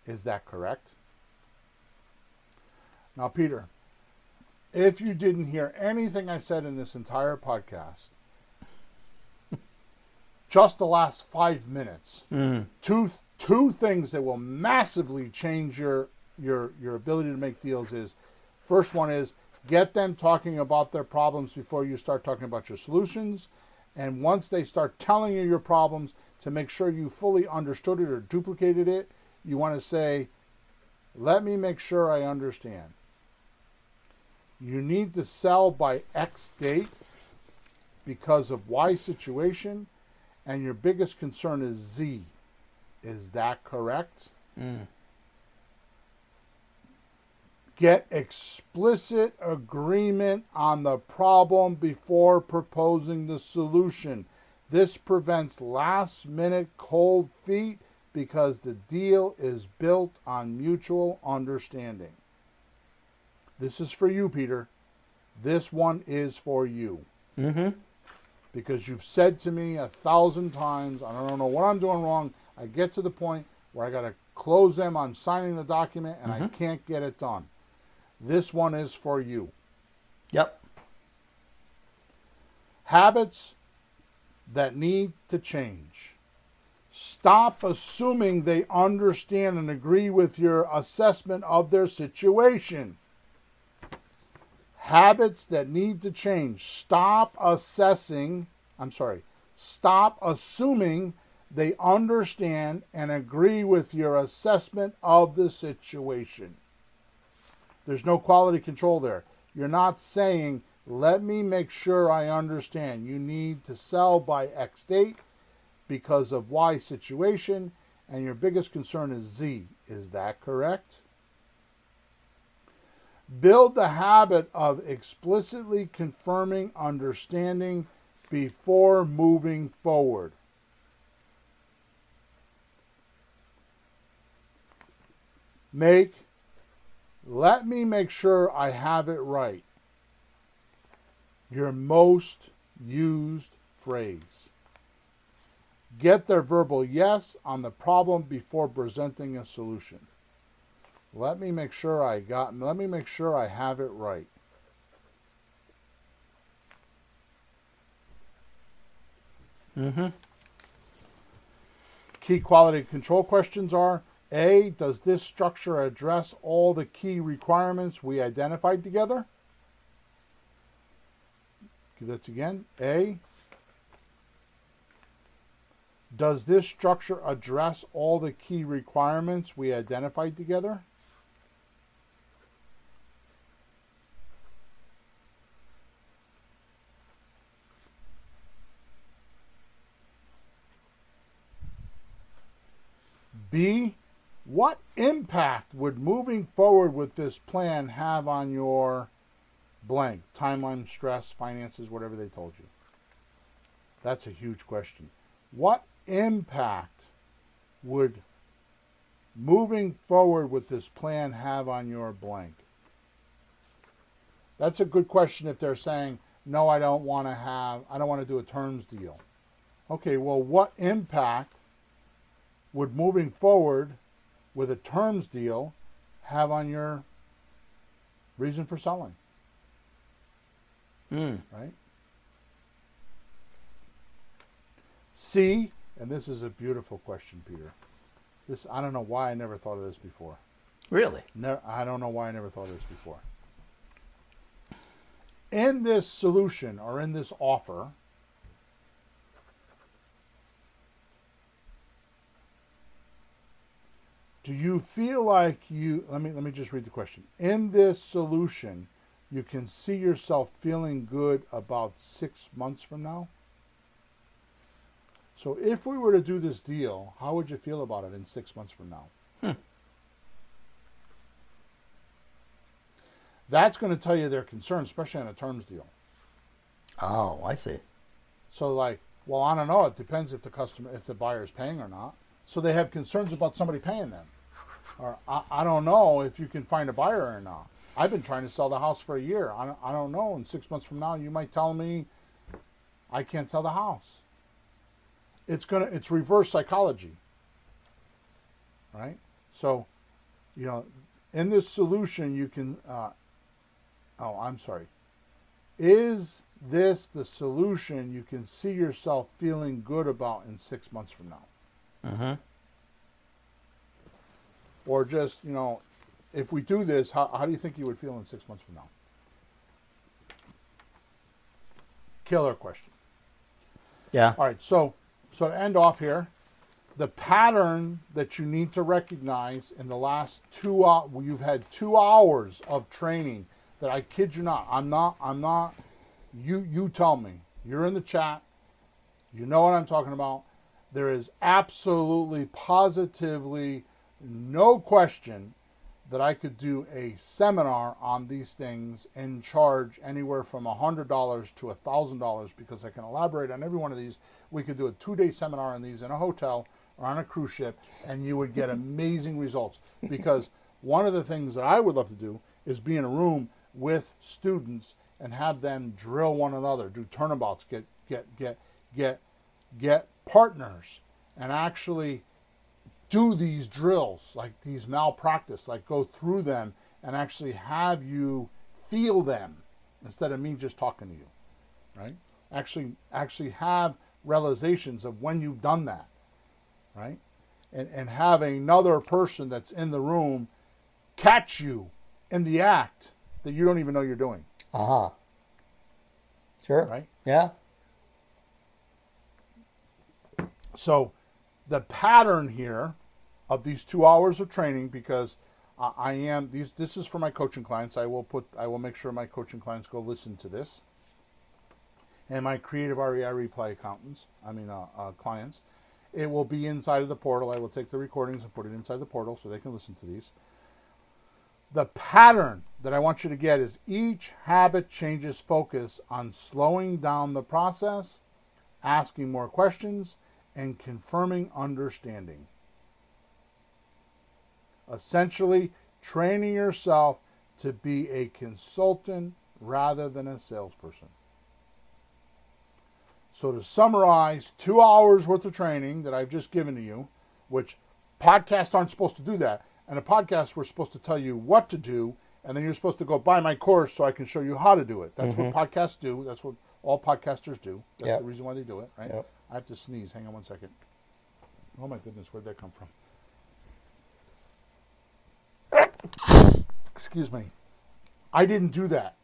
Is that correct? Now, Peter, if you didn't hear anything I said in this entire podcast, just the last 5 minutes, two things that will massively change your ability to make deals is, first one is get them talking about their problems before you start talking about your solutions. And once they start telling you your problems, to make sure you fully understood it or duplicated it, you want to say, let me make sure I understand. You need to sell by X date because of Y situation, and your biggest concern is Z. Is that correct? Get explicit agreement on the problem before proposing the solution. This prevents last-minute cold feet because the deal is built on mutual understanding. This is for you, Peter. This one is for you. Mm-hmm. Because you've said to me 1,000 times, I don't know what I'm doing wrong. I get to the point where I got to close them on signing the document, and I can't get it done. This one is for you. Yep. Habits that need to change. Stop assuming they understand and agree with your assessment of their situation. Habits that need to change. Stop assuming they understand and agree with your assessment of the situation. There's no quality control there. You're not saying, let me make sure I understand. You need to sell by X date because of Y situation, and your biggest concern is Z. Is that correct? Build the habit of explicitly confirming understanding before moving forward. Let me make sure I have it right. Your most used phrase. Get their verbal yes on the problem before presenting a solution. Let me make sure I have it right. Mm-hmm. Key quality control questions are: A, does this structure address all the key requirements we identified together? Give that again. A, does this structure address all the key requirements we identified together? B, what impact would moving forward with this plan have on your blank? Timeline, stress, finances, whatever they told you. That's a huge question. What impact would moving forward with this plan have on your blank? That's a good question if they're saying, no, I don't want to do a terms deal. Okay, well, what impact would moving forward with a terms deal have on your reason for selling? Right? C, and this is a beautiful question, Peter. I don't know why I never thought of this before. Really? I don't know why I never thought of this before. In this solution or in this offer, do you feel like let me just read the question. In this solution, you can see yourself feeling good about 6 months from now? So if we were to do this deal, how would you feel about it in 6 months from now? That's going to tell you their concerns, especially on a terms deal. Oh, I see. So like, well, I don't know. It depends if the buyer is paying or not. So they have concerns about somebody paying them. Or I don't know if you can find a buyer or not. I've been trying to sell the house for a year. I don't know. In 6 months from now, you might tell me I can't sell the house. It's reverse psychology, right? So, in this solution, you can. Is this the solution you can see yourself feeling good about in 6 months from now? Or just, if we do this, how do you think you would feel in 6 months from now? Killer question. Yeah. All right, so to end off here, the pattern that you need to recognize in the last 2 hours, you've had 2 hours of training that I kid you not, I'm not, you tell me. You're in the chat. You know what I'm talking about. There is absolutely, positively no question that I could do a seminar on these things and charge anywhere from $100 to $1,000 because I can elaborate on every one of these. We could do a 2-day seminar on these in a hotel or on a cruise ship, and you would get amazing results. Because one of the things that I would love to do is be in a room with students and have them drill one another, do turnabouts, get partners, and actually do these drills, like these malpractice, like go through them and actually have you feel them instead of me just talking to you, right? Actually have realizations of when you've done that, right? And have another person that's in the room catch you in the act that you don't even know you're doing. Sure. Right? Yeah. So the pattern here of these 2 hours of training, because this is for my coaching clients. I will make sure my coaching clients go listen to this. And my Creative REI clients, it will be inside of the portal. I will take the recordings and put it inside the portal so they can listen to these. The pattern that I want you to get is each habit changes focus on slowing down the process, asking more questions, and confirming understanding. Essentially, training yourself to be a consultant rather than a salesperson. So to summarize, 2 hours worth of training that I've just given to you, which podcasts aren't supposed to do that. And a podcast, we're supposed to tell you what to do, and then you're supposed to go buy my course so I can show you how to do it. That's what podcasts do. That's what all podcasters do. That's the reason why they do it, right? Yep. I have to sneeze. Hang on one second. Oh my goodness, where'd that come from? Excuse me. I didn't do that.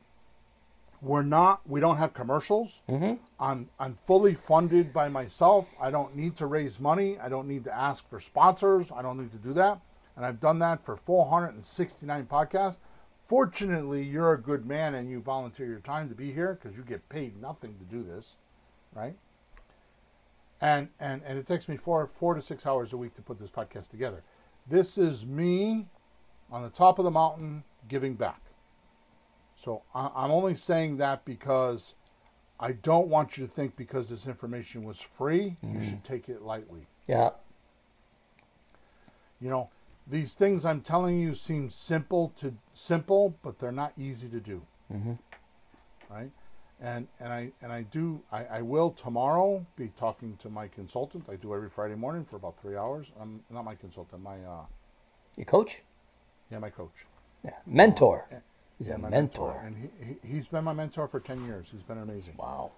We don't have commercials. I'm fully funded by myself. I don't need to raise money. I don't need to ask for sponsors. I don't need to do that. And I've done that for 469 podcasts. Fortunately, you're a good man and you volunteer your time to be here because you get paid nothing to do this, right? And it takes me 4 to 6 hours a week to put this podcast together. This is me on the top of the mountain giving back. So I'm only saying that because I don't want you to think because this information was free, you should take it lightly. Yeah. You know, these things I'm telling you seem simple, but they're not easy to do. Right? And I will tomorrow be talking to my consultant. I do every Friday morning for about 3 hours. Not my consultant, my Your coach? yeah, my coach. Yeah. Mentor. He's Yeah, a my mentor. and he's been my mentor for 10 years. He's been amazing. Wow.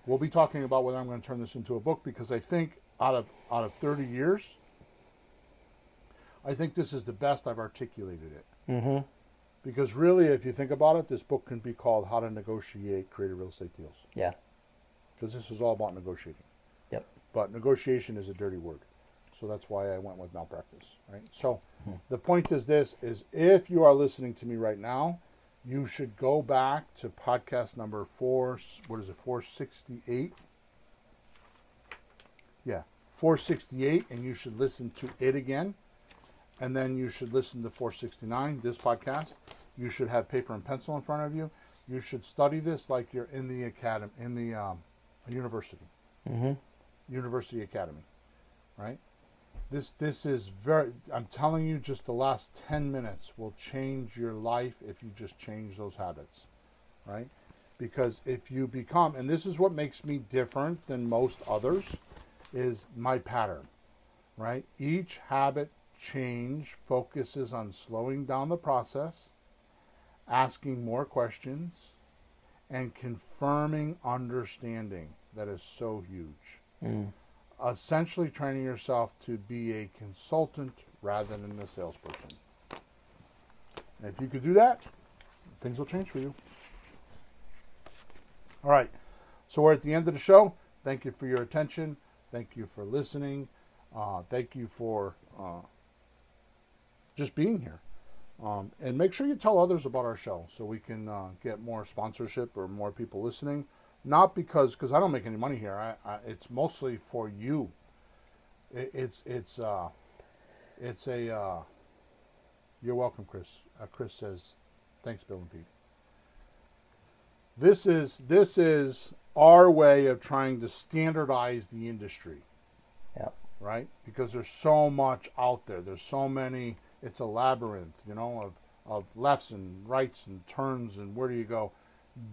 We'll be talking about whether I'm going to turn this into a book, because I think out of 30 years, I think this is the best I've articulated it. Because really, if you think about it, this book can be called How to Negotiate Creative Real Estate Deals. Yeah. Because this is all about negotiating. Yep. But negotiation is a dirty word. So that's why I went with malpractice, right? So the point is this, is if you are listening to me right now, you should go back to podcast number 468? Yeah, 468, and you should listen to it again. And then you should listen to 469, this podcast. You should have paper and pencil in front of you. You should study this like you're in the academy, in the university. University academy, right? This is very, I'm telling you, just the last 10 minutes will change your life if you just change those habits, right? Because if you become, and this is what makes me different than most others, is my pattern, right? Each habit change focuses on slowing down the process, asking more questions, and confirming understanding. That is so huge. Essentially training yourself to be a consultant rather than a salesperson. And if you could do that, things will change for you. All right. So we're at the end of the show. Thank you for your attention. Thank you for listening. Thank you for just being here. And make sure you tell others about our show so we can get more sponsorship or more people listening. Not because I don't make any money here. It's mostly for you. It's a. You're welcome, Chris. Chris says, thanks, Bill and Pete. This is our way of trying to standardize the industry. Yeah. Right? Because there's so much out there. There's so many. It's a labyrinth, of lefts and rights and turns and where do you go.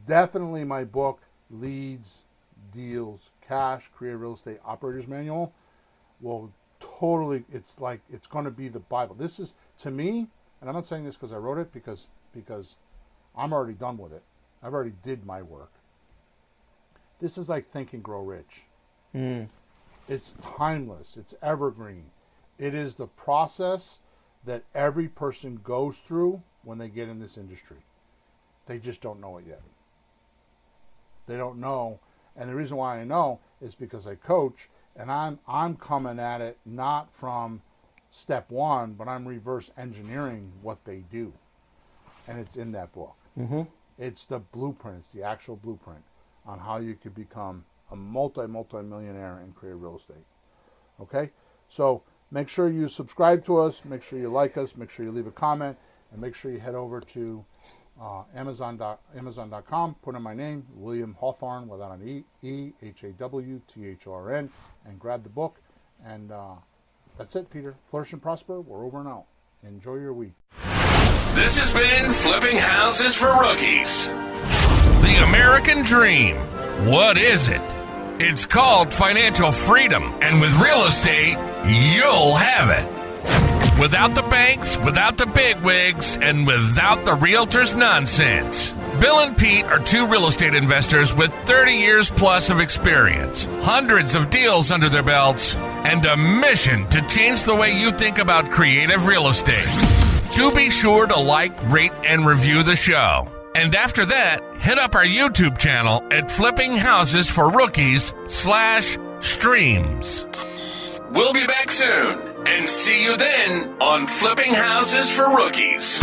Definitely my book, Leads, Deals, Cash, Creative Real Estate Operators Manual, will totally, it's going to be the Bible. This is, to me, and I'm not saying this because I wrote it, because I'm already done with it. I've already did my work. This is like Think and Grow Rich. It's timeless. It's evergreen. It is the process that every person goes through when they get in this industry. They just don't know it yet. They don't know, and the reason why I know is because I coach, and I'm coming at it not from step one, but I'm reverse engineering what they do, and it's in that book. It's the blueprint. It's the actual blueprint on how you could become a multi-millionaire in creative real estate. Okay, so make sure you subscribe to us. Make sure you like us. Make sure you leave a comment, and make sure you head over to Amazon.com, put in my name, William Hawthorne, without an E, Hawthorn, and grab the book. And that's it, Peter. Flourish and prosper. We're over and out. Enjoy your week. This has been Flipping Houses for Rookies. The American Dream. What is it? It's called financial freedom. And with real estate, you'll have it. Without the banks, without the bigwigs, and without the realtors' nonsense. Bill and Pete are two real estate investors with 30 years plus of experience, hundreds of deals under their belts, and a mission to change the way you think about creative real estate. Do be sure to like, rate, and review the show. And after that, hit up our YouTube channel at Flipping Houses for Rookies /streams. We'll be back soon. And see you then on Flipping Houses for Rookies.